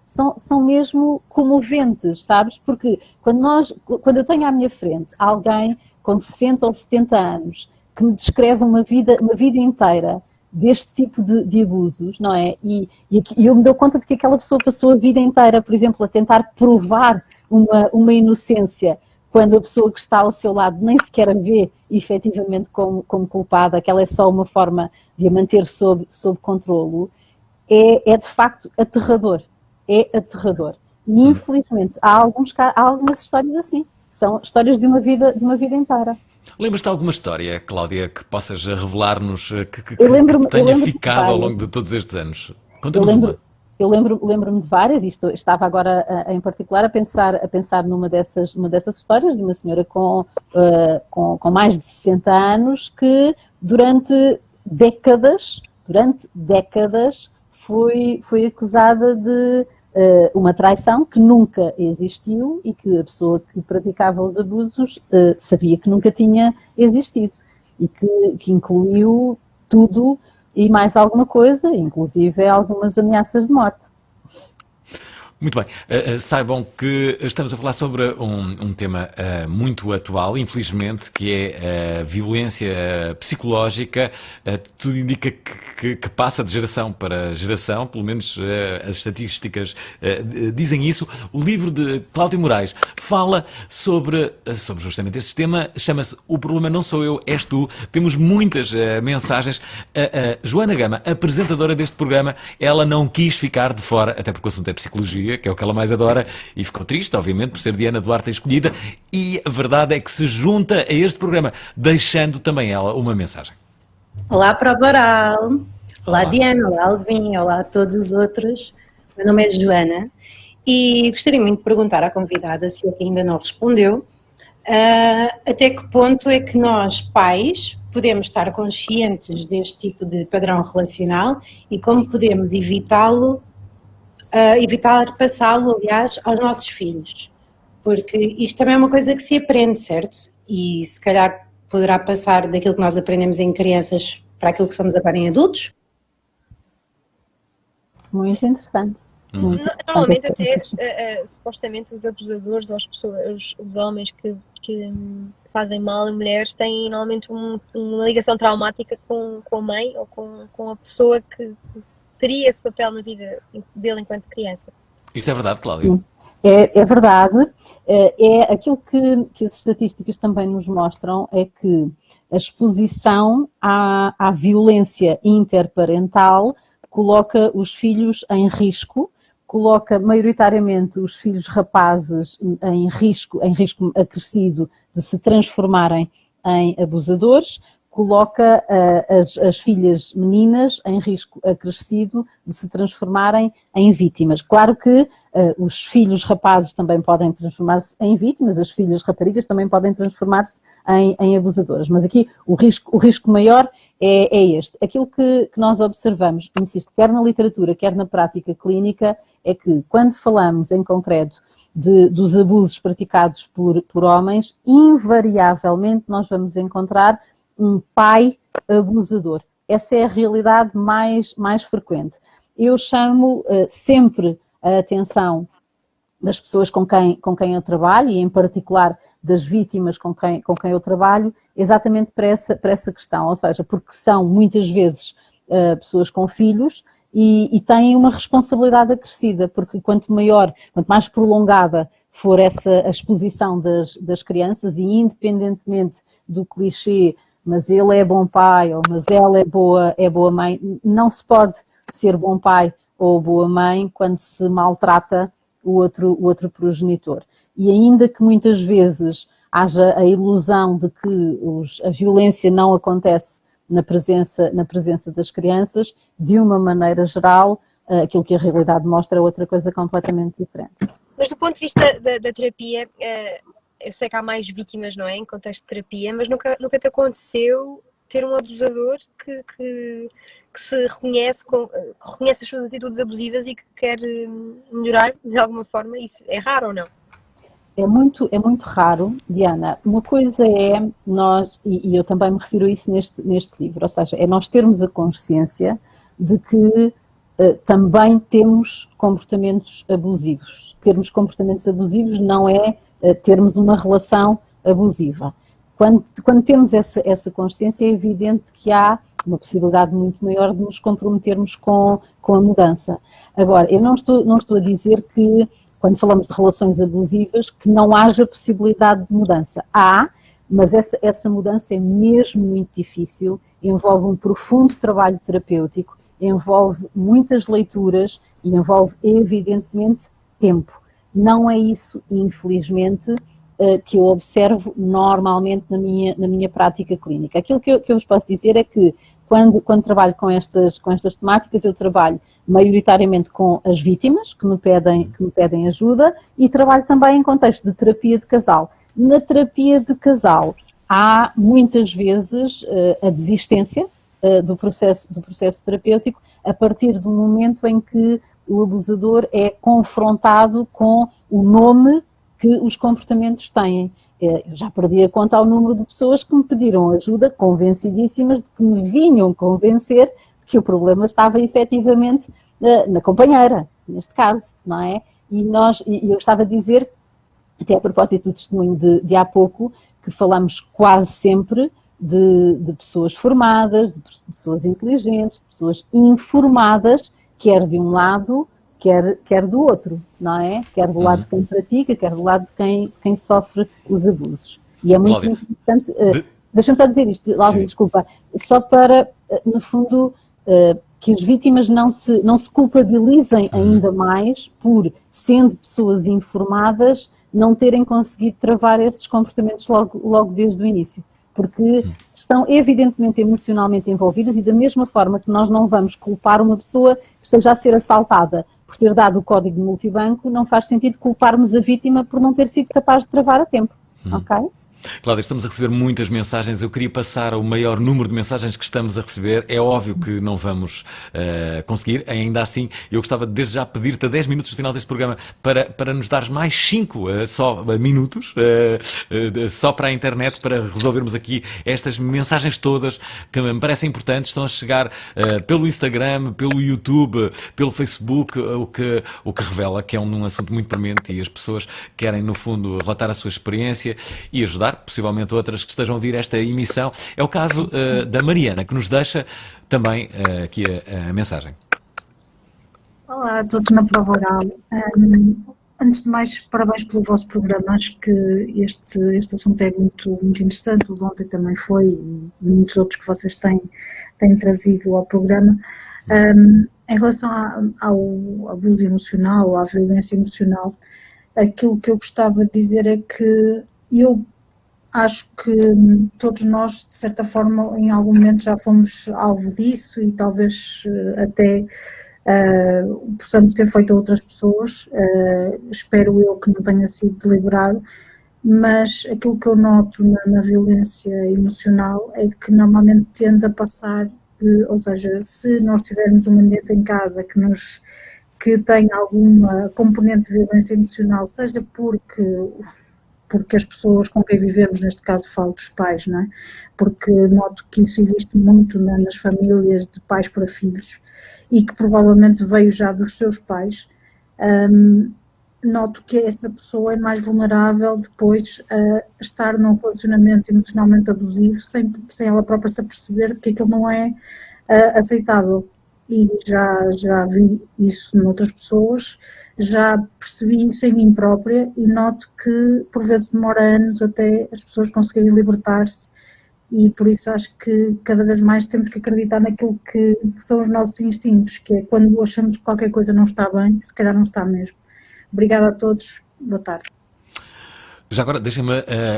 mesmo comoventes, sabes? Porque quando eu tenho à minha frente alguém com 60 ou 70 anos que me descreve uma vida inteira deste tipo de abusos, não é? E eu me dou conta de que aquela pessoa passou a vida inteira, por exemplo, a tentar provar uma inocência, quando a pessoa que está ao seu lado nem sequer a vê efetivamente como culpada, aquela é só uma forma de a manter sob controlo. É de facto aterrador. É aterrador. E infelizmente há algumas histórias assim. São histórias de uma vida inteira. Lembras-te de alguma história, Cláudia, que possas revelar-nos que eu tenha lembro-me ficado ao longo de todos estes anos? Conta-nos uma. Eu lembro-me de várias, e estava agora em particular a pensar numa dessas histórias de uma senhora com mais de 60 anos que durante décadas foi acusada de uma traição que nunca existiu e que a pessoa que praticava os abusos sabia que nunca tinha existido e que incluiu tudo e mais alguma coisa, inclusive algumas ameaças de morte. Muito bem. Saibam que estamos a falar sobre um tema muito atual, infelizmente, que é a violência psicológica. Tudo indica que passa de geração para geração, pelo menos as estatísticas dizem isso. O livro de Cláudia Moraes fala sobre justamente este tema, chama-se O Problema Não Sou Eu, És Tu. Temos muitas mensagens. Joana Gama, apresentadora deste programa, ela não quis ficar de fora, até porque o assunto é psicologia, que é o que ela mais adora, e ficou triste, obviamente, por ser Diana Duarte a escolhida, e a verdade é que se junta a este programa, deixando também ela uma mensagem. Olá, Prova Oral. Olá, Olá. Diana, olá, Alvin, olá a todos os outros. Meu nome é Joana e gostaria muito de perguntar à convidada, se é que ainda não respondeu, até que ponto é que nós, pais, podemos estar conscientes deste tipo de padrão relacional e como podemos evitar passá-lo, aliás, aos nossos filhos, porque isto também é uma coisa que se aprende, certo? E se calhar poderá passar daquilo que nós aprendemos em crianças para aquilo que somos agora em adultos? Muito interessante. Muito Normalmente interessante. até supostamente os abusadores ou os homens que fazem mal a mulheres têm normalmente uma ligação traumática com a mãe ou com a pessoa que teria esse papel na vida dele enquanto criança. Isto é verdade, Cláudia? Sim. É verdade. É aquilo que as estatísticas também nos mostram, é que a exposição à violência interparental coloca os filhos em risco, coloca maioritariamente os filhos rapazes em risco acrescido de se transformarem em abusadores, coloca as filhas meninas em risco acrescido de se transformarem em vítimas. Claro que os filhos rapazes também podem transformar-se em vítimas, as filhas raparigas também podem transformar-se em abusadoras, mas aqui o risco maior é este. Aquilo que nós observamos, insisto, quer na literatura, quer na prática clínica, é que quando falamos em concreto dos abusos praticados por homens, invariavelmente nós vamos encontrar um pai abusador. Essa é a realidade mais frequente. Eu chamo sempre a atenção das pessoas com quem eu trabalho, e em particular das vítimas com quem eu trabalho, exatamente para essa questão, ou seja, porque são muitas vezes pessoas com filhos e têm uma responsabilidade acrescida, porque quanto mais prolongada for a exposição das crianças, e independentemente do clichê, mas ele é bom pai, ou mas ela é boa mãe, não se pode ser bom pai ou boa mãe quando se maltrata o outro progenitor. E ainda que muitas vezes haja a ilusão de que a violência não acontece na presença das crianças, de uma maneira geral, aquilo que a realidade mostra é outra coisa completamente diferente. Mas do ponto de vista da terapia, eu sei que há mais vítimas, não é, em contexto de terapia, mas nunca te aconteceu ter um abusador que se reconhece as suas atitudes abusivas e que quer melhorar de alguma forma? Isso é raro ou não? É muito raro, Diana. Uma coisa é nós, e eu também me refiro a isso neste livro, ou seja, é nós termos a consciência de que também temos comportamentos abusivos. Termos comportamentos abusivos não é termos uma relação abusiva. Quando temos essa consciência, é evidente que há uma possibilidade muito maior de nos comprometermos com a mudança. Agora, eu não estou a dizer que, quando falamos de relações abusivas, que não haja possibilidade de mudança. Há, mas essa mudança é mesmo muito difícil, envolve um profundo trabalho terapêutico, envolve muitas leituras e envolve, evidentemente, tempo. Não é isso, infelizmente, que eu observo normalmente na minha prática clínica. Aquilo que eu vos posso dizer é que quando trabalho com estas temáticas, eu trabalho maioritariamente com as vítimas que me pedem ajuda e trabalho também em contexto de terapia de casal. Na terapia de casal há muitas vezes a desistência do processo terapêutico a partir do momento em que o abusador é confrontado com o nome que os comportamentos têm. Eu já perdi a conta ao número de pessoas que me pediram ajuda, convencidíssimas de que me vinham convencer de que o problema estava efetivamente na companheira, neste caso, não é? E eu estava a dizer, até a propósito do testemunho de há pouco, que falamos quase sempre de pessoas formadas, de pessoas inteligentes, de pessoas informadas, quer de um lado, quer do outro, não é? Quer do lado de quem pratica, quer do lado de quem sofre os abusos. E é muito Cláudia, importante, deixa-me só dizer isto, Cláudia, desculpa, só para, no fundo, que as vítimas não se culpabilizem ainda mais por, sendo pessoas informadas, não terem conseguido travar estes comportamentos logo desde o início. Porque estão evidentemente emocionalmente envolvidas e da mesma forma que nós não vamos culpar uma pessoa que esteja a ser assaltada por ter dado o código de multibanco, não faz sentido culparmos a vítima por não ter sido capaz de travar a tempo, ok? Cláudia, estamos a receber muitas mensagens. Eu queria passar o maior número de mensagens que estamos a receber. É óbvio que não vamos conseguir. Ainda assim, eu gostava desde já pedir-te a 10 minutos do final deste programa para nos dares mais 5 minutos só para a internet, para resolvermos aqui estas mensagens todas que me parecem importantes. Estão a chegar pelo Instagram, pelo YouTube, pelo Facebook, o que revela que é um assunto muito premente e as pessoas querem, no fundo, relatar a sua experiência e ajudar possivelmente outras que estejam a ouvir esta emissão. É o caso da Mariana, que nos deixa também aqui a mensagem. Olá a todos na Prova Oral. Antes de mais, parabéns pelo vosso programa. Acho que este assunto é muito, muito interessante. O de ontem também foi, e muitos outros que vocês têm trazido ao programa. Em relação ao abuso emocional, à violência emocional, aquilo que eu gostava de dizer é que eu acho que todos nós, de certa forma, em algum momento já fomos alvo disso e talvez até possamos ter feito a outras pessoas. Espero eu que não tenha sido deliberado, mas aquilo que eu noto na violência emocional é que normalmente tende a passar, ou seja, se nós tivermos um ambiente em casa que tem alguma componente de violência emocional, seja porque as pessoas com quem vivemos, neste caso falo dos pais, não é? Porque noto que isso existe muito nas famílias de pais para filhos e que provavelmente veio já dos seus pais. Noto que essa pessoa é mais vulnerável depois a estar num relacionamento emocionalmente abusivo sem ela própria se aperceber que aquilo não é aceitável. E já vi isso noutras pessoas, já percebi isso em mim própria e noto que por vezes demora anos até as pessoas conseguirem libertar-se e por isso acho que cada vez mais temos que acreditar naquilo que são os nossos instintos, que é quando achamos que qualquer coisa não está bem, se calhar não está mesmo. Obrigada a todos, boa tarde. Já agora, deixem-me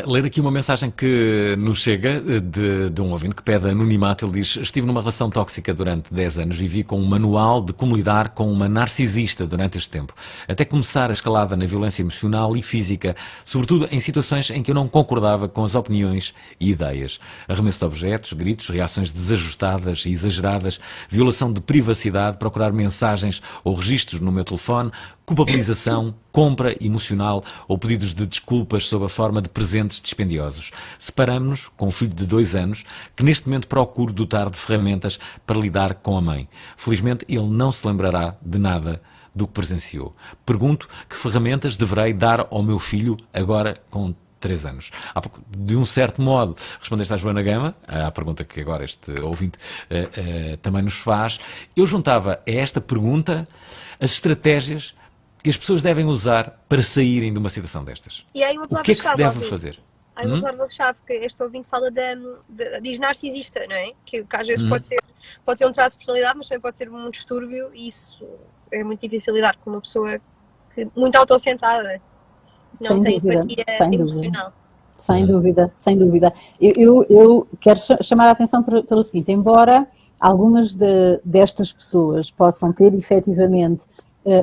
ler aqui uma mensagem que nos chega de um ouvinte que pede anonimato. Ele diz: estive numa relação tóxica durante 10 anos, vivi com um manual de como lidar com uma narcisista durante este tempo, até começar a escalada na violência emocional e física, sobretudo em situações em que eu não concordava com as opiniões e ideias. Arremesso de objetos, gritos, reações desajustadas e exageradas, violação de privacidade, procurar mensagens ou registros no meu telefone, culpabilização, compra emocional ou pedidos de desculpas sob a forma de presentes dispendiosos. Separamo-nos com um filho de 2 anos que neste momento procuro dotar de ferramentas para lidar com a mãe. Felizmente ele não se lembrará de nada do que presenciou. Pergunto que ferramentas deverei dar ao meu filho agora com 3 anos. De um certo modo, respondeste à Joana Gama, à pergunta que agora este ouvinte também nos faz. Eu juntava a esta pergunta as estratégias que as pessoas devem usar para saírem de uma situação destas. E aí uma o que é que se deve ouvinte, fazer? Há uma palavra-chave que este ouvinte fala diz narcisista, não é? Que às vezes pode ser um traço de personalidade, mas também pode ser um distúrbio e isso é muito difícil lidar com uma pessoa muito autocentrada. Não Sem tem dúvida, empatia sem dúvida. emocional. Sem dúvida, sem dúvida. Eu quero chamar a atenção pelo seguinte, embora algumas destas pessoas possam ter efetivamente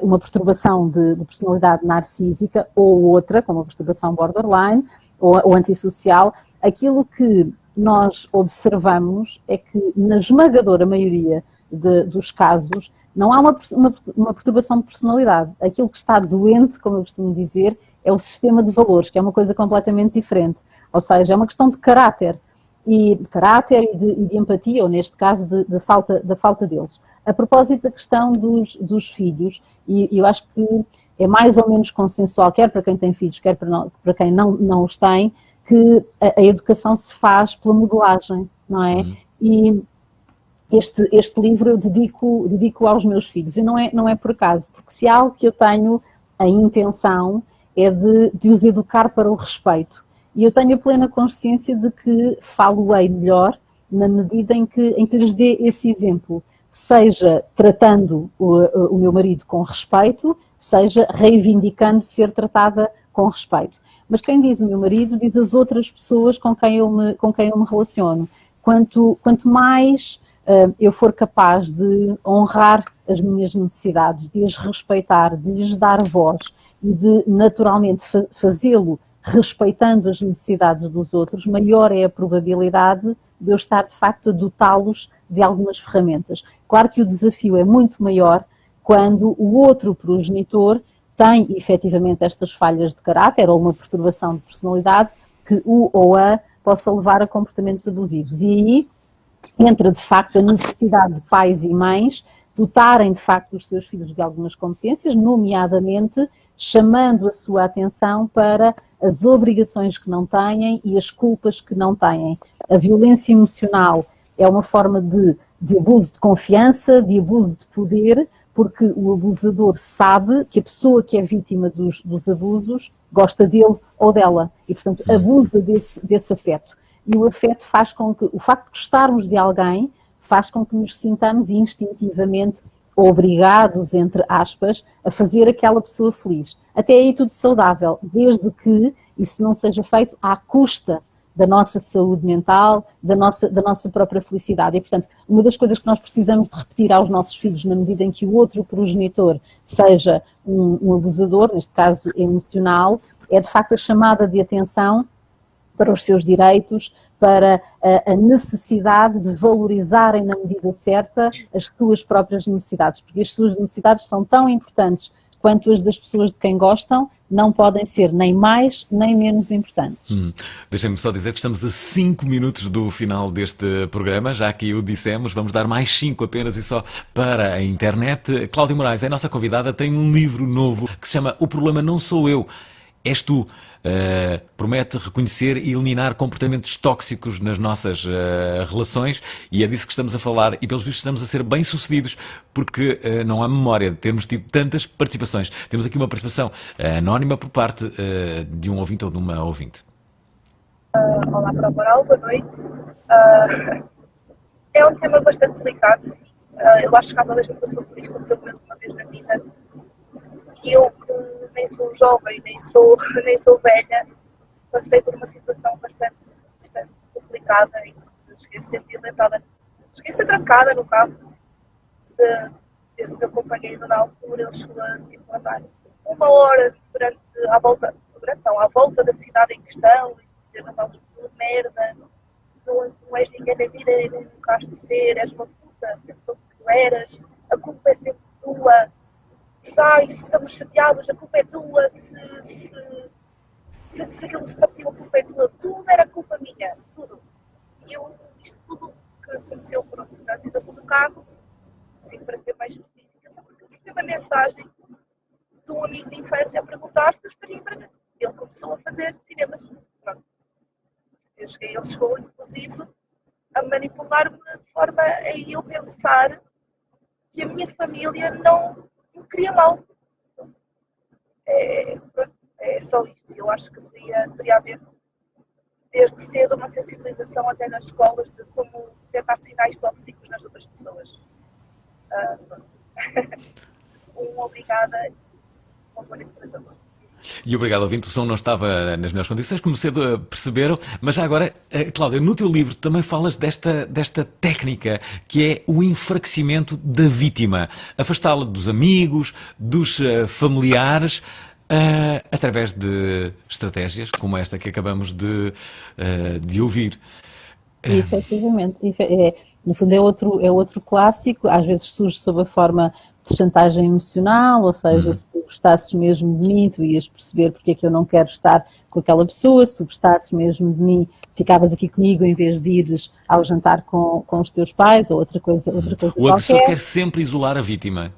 uma perturbação de personalidade narcísica ou outra, como a perturbação borderline ou antissocial, aquilo que nós observamos é que na esmagadora maioria dos casos não há uma perturbação de personalidade. Aquilo que está doente, como eu costumo dizer, é o sistema de valores, que é uma coisa completamente diferente. Ou seja, é uma questão de caráter e de empatia, ou neste caso da falta deles. A propósito da questão dos filhos, e eu acho que é mais ou menos consensual, quer para quem tem filhos, quer para quem não os tem, que a educação se faz pela modelagem, não é? E este livro eu dedico aos meus filhos, e não é por acaso, porque se há algo que eu tenho a intenção é de os educar para o respeito. E eu tenho a plena consciência de que falo-ei melhor na medida em que lhes dê esse exemplo, seja tratando o meu marido com respeito, seja reivindicando ser tratada com respeito. Mas quem diz o meu marido, diz as outras pessoas com quem eu me relaciono. Quanto mais eu for capaz de honrar as minhas necessidades, de as respeitar, de lhes dar voz e de naturalmente fazê-lo respeitando as necessidades dos outros, maior é a probabilidade de eu estar de facto a dotá-los de algumas ferramentas. Claro que o desafio é muito maior quando o outro progenitor tem efetivamente estas falhas de caráter ou uma perturbação de personalidade que o ou a possa levar a comportamentos abusivos. E aí entra de facto a necessidade de pais e mães dotarem de facto os seus filhos de algumas competências, nomeadamente chamando a sua atenção para as obrigações que não têm e as culpas que não têm. A violência emocional é uma forma de abuso de confiança, de abuso de poder, porque o abusador sabe que a pessoa que é vítima dos abusos gosta dele ou dela e, portanto, abusa desse afeto. E o afeto faz com que, o facto de gostarmos de alguém, faz com que nos sintamos instintivamente obrigados, entre aspas, a fazer aquela pessoa feliz. Até aí tudo saudável, desde que isso não seja feito à custa da nossa saúde mental, da nossa própria felicidade. E, portanto, uma das coisas que nós precisamos de repetir aos nossos filhos, na medida em que o outro progenitor seja um abusador, neste caso emocional, é de facto a chamada de atenção para os seus direitos, para a necessidade de valorizarem na medida certa as suas próprias necessidades, porque as suas necessidades são tão importantes quanto as das pessoas de quem gostam, não podem ser nem mais nem menos importantes. Deixem-me só dizer que estamos a 5 minutos do final deste programa, já que o dissemos, vamos dar mais 5 apenas e só para a internet. Cláudia Moraes é a nossa convidada, tem um livro novo que se chama O Problema Não Sou Eu, És Tu. Promete reconhecer e eliminar comportamentos tóxicos nas nossas relações, e é disso que estamos a falar, e pelos vistos estamos a ser bem sucedidos porque não há memória de termos tido tantas participações. Temos aqui uma participação anónima por parte de um ouvinte ou de uma ouvinte. Olá para o Moral, boa noite. É um tema bastante delicado, sim. Eu acho que cada vez me passou por isto pelo menos uma vez na vida. E eu, que nem sou jovem, nem sou velha, passei por uma situação bastante complicada e cheguei a ser violentada. Cheguei a ser trancada no carro desse meu companheiro na altura. Ele chegou a andar 1 hora à volta da cidade em questão, e dizer: não estás tudo merda, não és ninguém na vida, nem nunca has de ser, és uma puta, sempre soube que tu eras, a culpa é sempre tua. Sai, se estamos chateados, a culpa é tua, se aquilo se partiu, a culpa é tua, tudo era culpa minha, tudo. E isto tudo que aconteceu na situação do carro, assim, para ser mais específica, foi porque recebi uma mensagem de um amigo de infância a perguntar se eu estaria em Bragança. Ele começou a fazer cinemas. Pronto. Ele chegou, inclusive, a manipular-me de forma a eu pensar que a minha família não me queria mal. É só isto. Eu acho que deveria haver, desde cedo, uma sensibilização até nas escolas de como detectar sinais tóxicos nas outras pessoas. Obrigada. E obrigado, ouvinte. O som não estava nas melhores condições, como cedo perceberam. Mas já agora, Cláudia, no teu livro também falas desta técnica que é o enfraquecimento da vítima. Afastá-la dos amigos, dos familiares, através de estratégias como esta que acabamos de ouvir. E, efetivamente, no fundo é outro clássico, às vezes surge sob a forma de chantagem emocional, ou seja, se tu gostasses mesmo de mim, tu ias perceber porque é que eu não quero estar com aquela pessoa, se tu gostasses mesmo de mim, ficavas aqui comigo em vez de ires ao jantar com os teus pais, ou outra coisa O agressor qualquer. quer sempre isolar a vítima.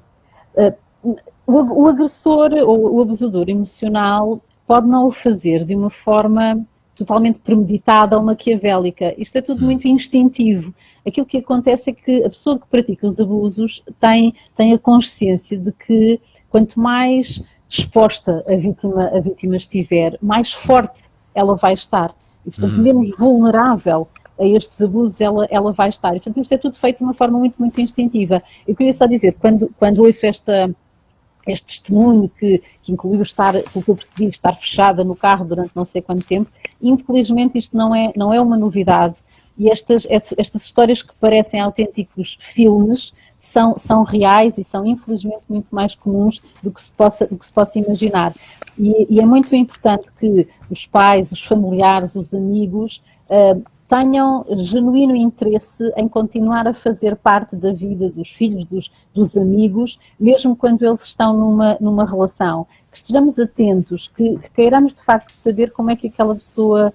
O agressor ou o abusador emocional pode não o fazer de uma forma totalmente premeditada ou maquiavélica. Isto é tudo muito instintivo. Aquilo que acontece é que a pessoa que pratica os abusos tem a consciência de que quanto mais exposta a vítima estiver, mais forte ela vai estar. E, portanto, menos vulnerável a estes abusos ela vai estar. E, portanto, isto é tudo feito de uma forma muito, muito instintiva. Eu queria só dizer, quando ouço este testemunho que incluiu pelo que eu percebi, estar fechada no carro durante não sei quanto tempo, infelizmente isto não é uma novidade. E estas histórias que parecem autênticos filmes são reais e são infelizmente muito mais comuns do que se possa imaginar. E é muito importante que os pais, os familiares, os amigos tenham genuíno interesse em continuar a fazer parte da vida dos filhos, dos amigos, mesmo quando eles estão numa relação. Que estejamos atentos, que queiramos de facto saber como é que aquela pessoa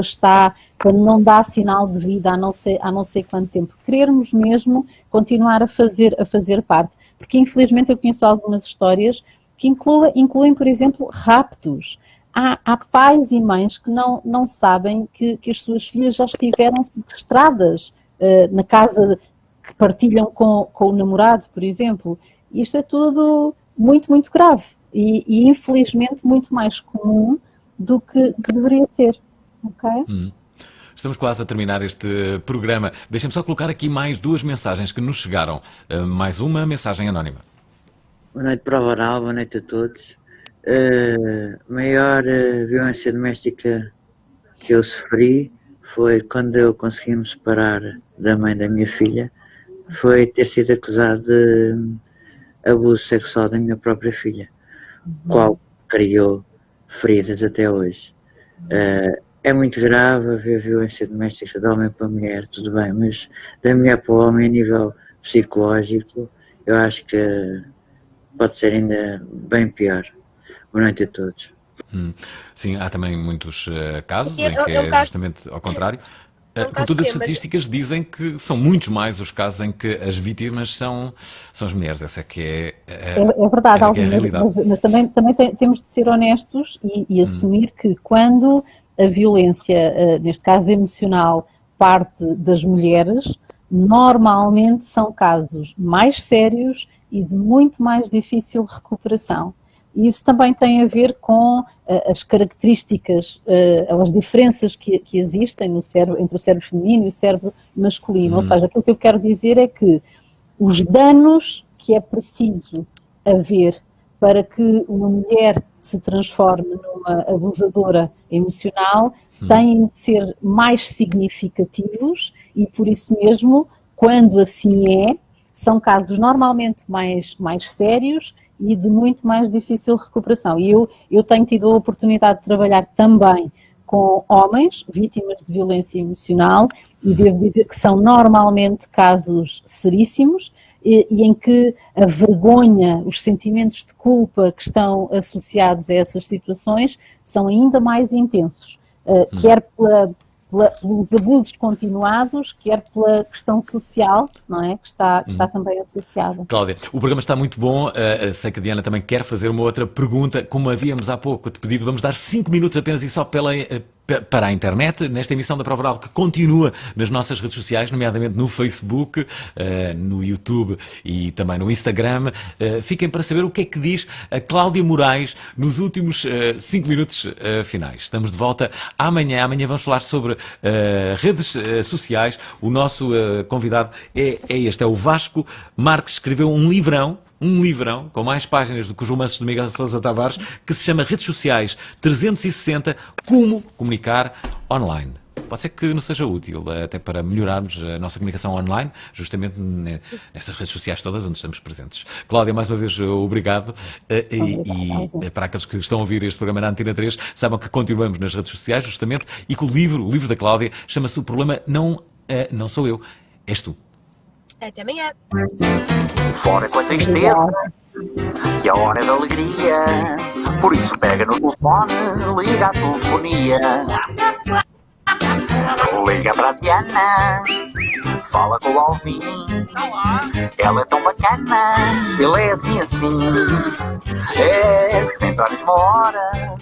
está, quando não dá sinal de vida há não sei quanto tempo. Querermos mesmo continuar a fazer parte. Porque infelizmente eu conheço algumas histórias que incluem, por exemplo, raptos. Há pais e mães que não sabem que as suas filhas já estiveram sequestradas na casa que partilham com o namorado, por exemplo. Isto é tudo muito, muito grave e infelizmente muito mais comum do que deveria ser. Okay? Estamos quase a terminar este programa. Deixem-me só colocar aqui mais 2 mensagens que nos chegaram. Mais uma mensagem anónima. Boa noite, Prova Oral, boa noite a todos. A maior violência doméstica que eu sofri foi quando eu consegui me separar da mãe da minha filha, foi ter sido acusado de abuso sexual da minha própria filha, qual criou feridas até hoje. É muito grave haver violência doméstica de homem para mulher, tudo bem, mas da mulher para o homem a nível psicológico eu acho que pode ser ainda bem pior. Boa noite a todos. Sim, há também muitos casos É- em que é um é caso- justamente ao contrário. um caso Contudo, as extremo, mas- estatísticas dizem que são muitos mais os casos em que as vítimas são as mulheres. Essa é que É verdade, essa é que é a Alvin, realidade. mas também temos de ser honestos e assumir que quando a violência, neste caso emocional, parte das mulheres, normalmente são casos mais sérios e de muito mais difícil recuperação. E isso também tem a ver com as características, as diferenças que existem no cérebro, entre o cérebro feminino e o cérebro masculino. Ou seja, aquilo que eu quero dizer é que os danos que é preciso haver para que uma mulher se transforme numa abusadora emocional têm de ser mais significativos e, por isso mesmo, quando assim é, são casos normalmente mais sérios e de muito mais difícil recuperação. E eu tenho tido a oportunidade de trabalhar também com homens vítimas de violência emocional e devo dizer que são normalmente casos seríssimos e em que a vergonha, os sentimentos de culpa que estão associados a essas situações são ainda mais intensos, quer pelos abusos continuados, quer pela questão social, não é? Que está também associada. Cláudia, o programa está muito bom. Sei que a Diana também quer fazer uma outra pergunta. Como havíamos há pouco te pedido, vamos dar 5 minutos apenas e só para a internet, nesta emissão da Prova Oral, que continua nas nossas redes sociais, nomeadamente no Facebook, no YouTube e também no Instagram. Fiquem para saber o que é que diz a Cláudia Moraes nos últimos 5 minutos finais. Estamos de volta amanhã. Amanhã vamos falar sobre redes sociais. O nosso convidado é este, é o Vasco Marques. Escreveu um livrão um livrão com mais páginas do que os romances de Miguel Sousa Tavares, que se chama Redes Sociais 360, Como Comunicar Online. Pode ser que nos seja útil, até para melhorarmos a nossa comunicação online, justamente nestas redes sociais todas onde estamos presentes. Cláudia, mais uma vez, obrigado. E para aqueles que estão a ouvir este programa na Antena 3, saibam que continuamos nas redes sociais, justamente, e que o livro da Cláudia, chama-se O Problema Não Sou Eu, És Tu. Até amanhã. Fora com a tristeza e a hora da alegria. Por isso pega no telefone, liga a telefonia. Liga para a Diana, fala com o Alvin. Ela é tão bacana, ele é assim. É sempre à mesma hora,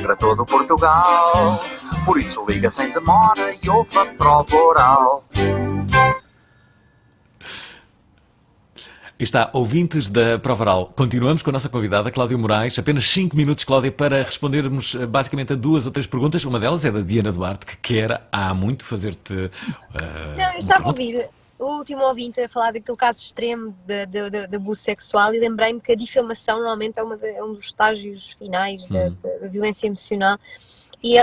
para todo Portugal. Por isso liga sem demora e ouve a prova oral. Está, ouvintes da Prova Oral. Continuamos com a nossa convidada, Cláudia Moraes. Apenas 5 minutos, Cláudia, para respondermos basicamente a 2 ou 3 perguntas. Uma delas é da Diana Duarte, que quer há muito fazer-te. Não, eu estava a ouvir o último ouvinte a falar daquele caso extremo de abuso sexual e lembrei-me que a difamação normalmente é um dos estágios finais da violência emocional. E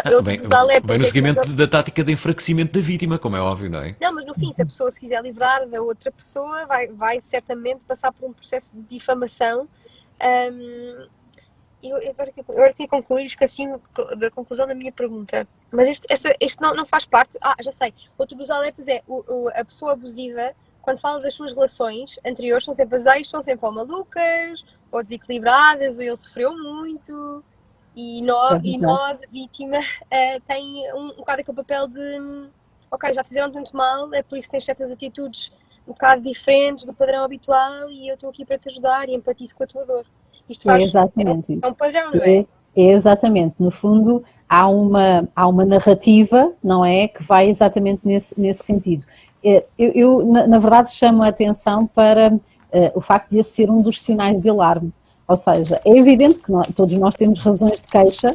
bem no seguimento da tática de enfraquecimento da vítima, como é óbvio, não é? Não, mas no fim, se a pessoa se quiser livrar da outra pessoa, vai certamente passar por um processo de difamação. Eu agora queria concluir, esqueci da conclusão da minha pergunta. Mas este não faz parte. Já sei. Outro dos alertas é a pessoa abusiva, quando fala das suas relações anteriores, são sempre ou malucas, ou desequilibradas, ou ele sofreu muito. E nós, a vítima, tem um bocado aquele papel de ok, já te fizeram tanto mal, é por isso que tens certas atitudes um bocado diferentes do padrão habitual e eu estou aqui para te ajudar e empatizo com a tua dor. Isto faz exatamente isso. É um padrão, não é? É exatamente. No fundo, há uma narrativa, não é? Que vai exatamente nesse sentido. Eu, na verdade, chamo a atenção para o facto de esse ser um dos sinais de alarme. Ou seja, é evidente que todos nós temos razões de queixa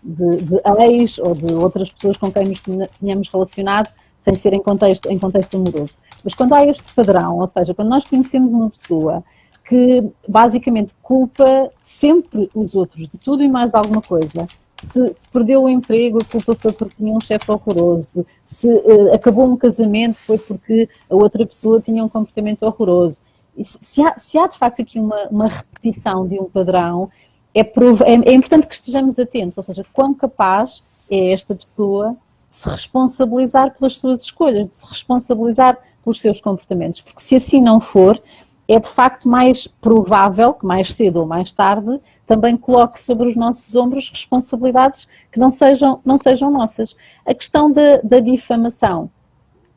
de ex ou de outras pessoas com quem nos tenhamos relacionado sem ser em contexto amoroso. Mas quando há este padrão, ou seja, quando nós conhecemos uma pessoa que basicamente culpa sempre os outros de tudo e mais alguma coisa, se perdeu o emprego, a culpa foi porque tinha um chefe horroroso, se acabou um casamento foi porque a outra pessoa tinha um comportamento horroroso. Se há de facto aqui uma repetição de um padrão, é importante que estejamos atentos, ou seja, quão capaz é esta pessoa de se responsabilizar pelas suas escolhas, de se responsabilizar pelos seus comportamentos, porque se assim não for, é de facto mais provável que mais cedo ou mais tarde também coloque sobre os nossos ombros responsabilidades que não sejam nossas. A questão da difamação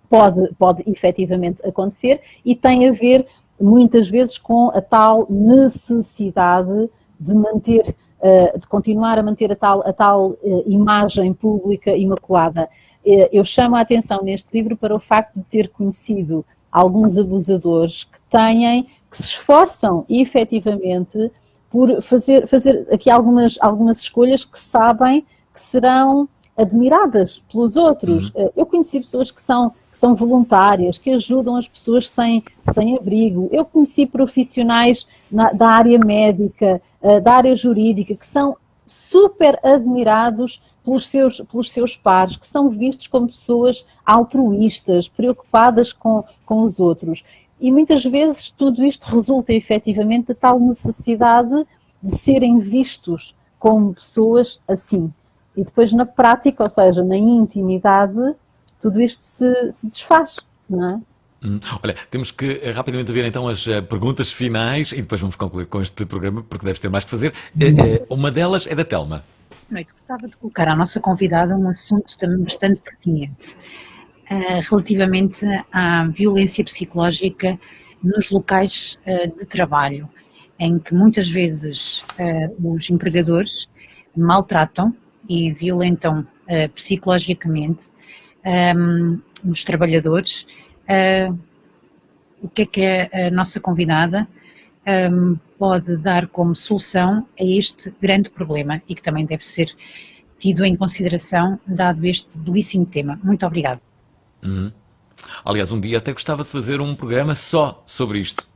pode efetivamente acontecer e tem a ver muitas vezes com a tal necessidade de continuar a manter a tal imagem pública imaculada. Eu chamo a atenção neste livro para o facto de ter conhecido alguns abusadores que se esforçam efetivamente por fazer aqui algumas escolhas que sabem que serão admiradas pelos outros. Eu conheci pessoas que são voluntárias, que ajudam as pessoas sem abrigo. Eu conheci profissionais da área médica, da área jurídica, que são super admirados pelos seus pares, que são vistos como pessoas altruístas, preocupadas com os outros. E muitas vezes tudo isto resulta efetivamente da tal necessidade de serem vistos como pessoas assim. E depois na prática, ou seja, na intimidade, tudo isto se desfaz, não é? Olha, temos que rapidamente ver então as perguntas finais e depois vamos concluir com este programa, porque deves ter mais que fazer. Uma delas é da Telma. Boa noite. Gostava de colocar à nossa convidada um assunto também bastante pertinente, relativamente à violência psicológica nos locais de trabalho, em que muitas vezes os empregadores maltratam e violentam psicologicamente os trabalhadores. O que é a nossa convidada pode dar como solução a este grande problema e que também deve ser tido em consideração dado este belíssimo tema. Muito obrigada. Aliás, um dia até gostava de fazer um programa só sobre isto.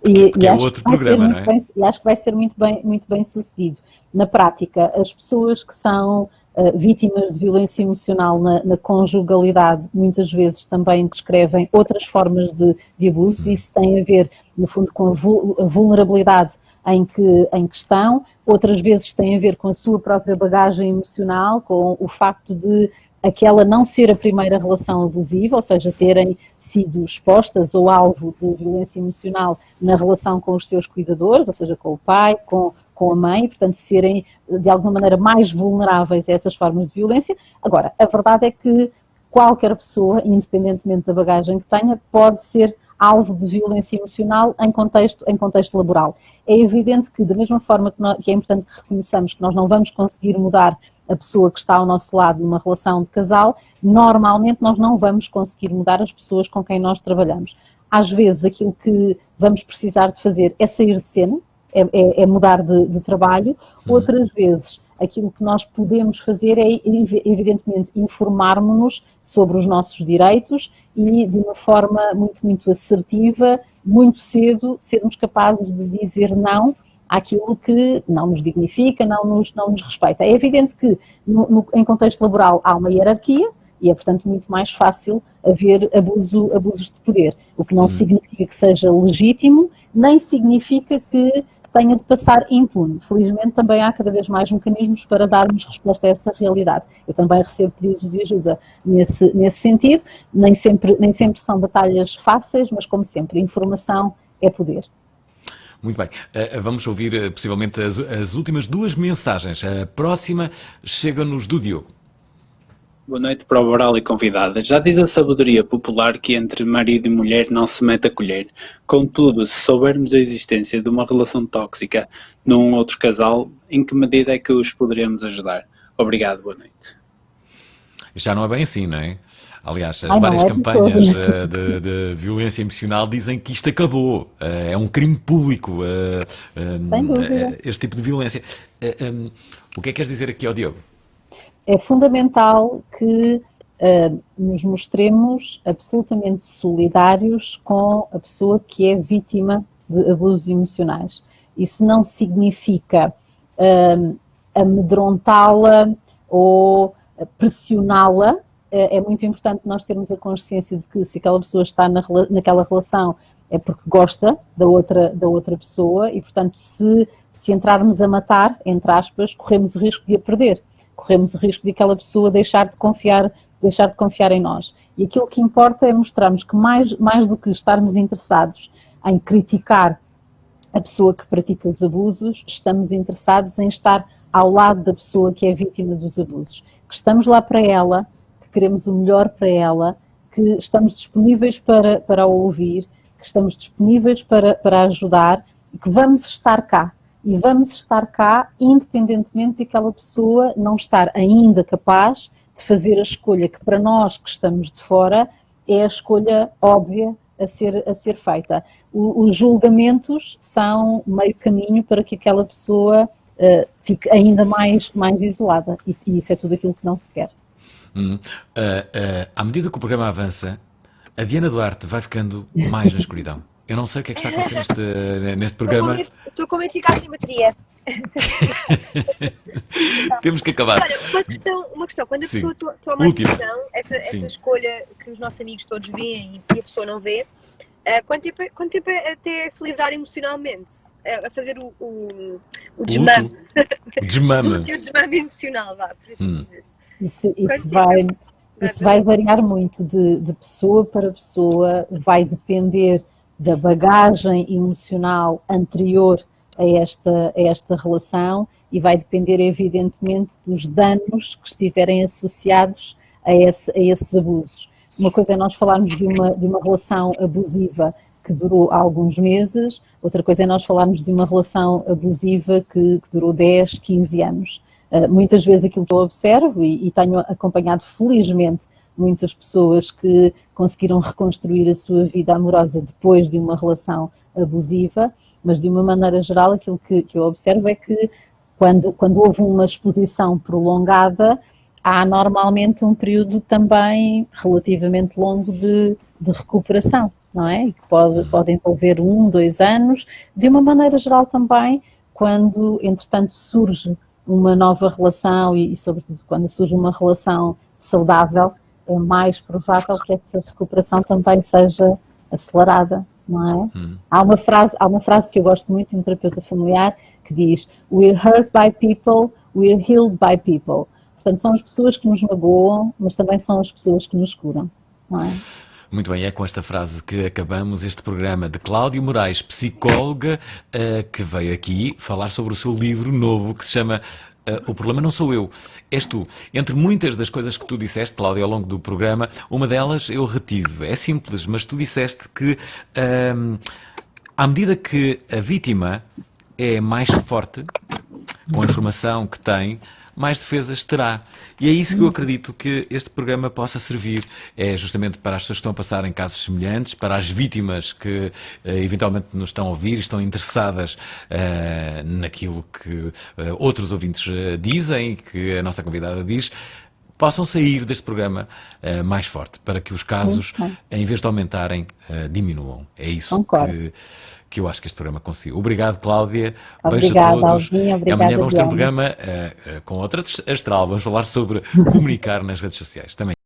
Que é outro programa, não é? E acho que vai ser muito bem sucedido. Na prática, as pessoas que são vítimas de violência emocional na conjugalidade, muitas vezes também descrevem outras formas de abuso. Isso tem a ver, no fundo, com a vulnerabilidade em que estão, outras vezes tem a ver com a sua própria bagagem emocional, com o facto de aquela não ser a primeira relação abusiva, ou seja, terem sido expostas ou alvo de violência emocional na relação com os seus cuidadores, ou seja, com o pai, com a mãe, portanto serem de alguma maneira mais vulneráveis a essas formas de violência. Agora, a verdade é que qualquer pessoa, independentemente da bagagem que tenha, pode ser alvo de violência emocional em contexto laboral. É evidente que, da mesma forma que é importante que reconheçamos que nós não vamos conseguir mudar a pessoa que está ao nosso lado numa relação de casal, normalmente nós não vamos conseguir mudar as pessoas com quem nós trabalhamos. Às vezes aquilo que vamos precisar de fazer é sair de cena, é mudar de trabalho. Outras vezes aquilo que nós podemos fazer é, evidentemente, informarmos-nos sobre os nossos direitos e, de uma forma muito assertiva, muito cedo, sermos capazes de dizer não àquilo que não nos dignifica, não nos respeita. É evidente que, em contexto laboral, há uma hierarquia e é, portanto, muito mais fácil haver abusos de poder, o que não significa que seja legítimo, nem significa que tenha de passar impune. Felizmente também há cada vez mais mecanismos para darmos resposta a essa realidade. Eu também recebo pedidos de ajuda nesse sentido, nem sempre são batalhas fáceis, mas como sempre, informação é poder. Muito bem, vamos ouvir possivelmente as últimas duas mensagens. A próxima chega-nos do Diogo. Boa noite para o Boral e convidada. Já diz a sabedoria popular que entre marido e mulher não se mete a colher. Contudo, se soubermos a existência de uma relação tóxica num outro casal, em que medida é que os poderemos ajudar? Obrigado, boa noite. Já não é bem assim, não é? Aliás, as várias campanhas de violência emocional dizem que isto acabou. É um crime público, este tipo de violência. O que é que queres dizer aqui ao Diogo? É fundamental que nos mostremos absolutamente solidários com a pessoa que é vítima de abusos emocionais. Isso não significa amedrontá-la ou pressioná-la. É muito importante nós termos a consciência de que se aquela pessoa está naquela relação é porque gosta da outra pessoa e, portanto, se entrarmos a matar, entre aspas, corremos o risco de a perder. Corremos o risco de aquela pessoa deixar de confiar em nós. E aquilo que importa é mostrarmos que mais do que estarmos interessados em criticar a pessoa que pratica os abusos, estamos interessados em estar ao lado da pessoa que é vítima dos abusos. Que estamos lá para ela, que queremos o melhor para ela, que estamos disponíveis para a ouvir, que estamos disponíveis para ajudar e que vamos estar cá. E vamos estar cá independentemente de aquela pessoa não estar ainda capaz de fazer a escolha que para nós que estamos de fora é a escolha óbvia a ser feita. Os julgamentos são meio caminho para que aquela pessoa fique ainda mais isolada e isso é tudo aquilo que não se quer. À medida que o programa avança, a Diana Duarte vai ficando mais na escuridão. Eu não sei o que é que está acontecendo neste programa. Estou com medo de ficar sem bateria. Temos que acabar. Olha, uma questão. Quando a pessoa toma a decisão, essa escolha que os nossos amigos todos veem e a pessoa não vê, quanto tempo até se livrar emocionalmente? A fazer o desmame. O desmame. O desmame emocional, vá, por assim dizer. Isso vai variar muito de pessoa para pessoa, vai depender da bagagem emocional anterior a esta relação e vai depender, evidentemente, dos danos que estiverem associados a esses abusos. Uma coisa é nós falarmos de uma relação abusiva que durou alguns meses, outra coisa é nós falarmos de uma relação abusiva que durou 10, 15 anos. Muitas vezes aquilo que eu observo, e tenho acompanhado felizmente muitas pessoas que conseguiram reconstruir a sua vida amorosa depois de uma relação abusiva, mas de uma maneira geral aquilo que eu observo é que quando houve uma exposição prolongada, há normalmente um período também relativamente longo de recuperação. não é? E que pode envolver 1, 2 anos. De uma maneira geral também, quando, entretanto, surge uma nova relação e sobretudo, quando surge uma relação saudável, é mais provável que essa recuperação também seja acelerada, não é? Há uma frase que eu gosto muito de um terapeuta familiar que diz: "We're hurt by people, we're healed by people." Portanto, são as pessoas que nos magoam, mas também são as pessoas que nos curam, não é? Muito bem, é com esta frase que acabamos este programa de Cláudia Moraes, psicóloga, que veio aqui falar sobre o seu livro novo que se chama O Problema Não Sou Eu, És Tu. Entre muitas das coisas que tu disseste, Cláudia, ao longo do programa, uma delas eu retive. É simples, mas tu disseste que à medida que a vítima é mais forte, com a informação que tem, mais defesas terá. E é isso que eu acredito que este programa possa servir. É justamente para as pessoas que estão a passar em casos semelhantes, para as vítimas que eventualmente nos estão a ouvir, estão interessadas naquilo que outros ouvintes dizem, que a nossa convidada diz, possam sair deste programa mais forte, para que os casos, em vez de aumentarem, diminuam. É isso que eu acho que este programa conseguiu. Obrigado, Cláudia. Beijo a todos. Alvinha, E amanhã vamos ter um programa com outra astral. Vamos falar sobre comunicar nas redes sociais também.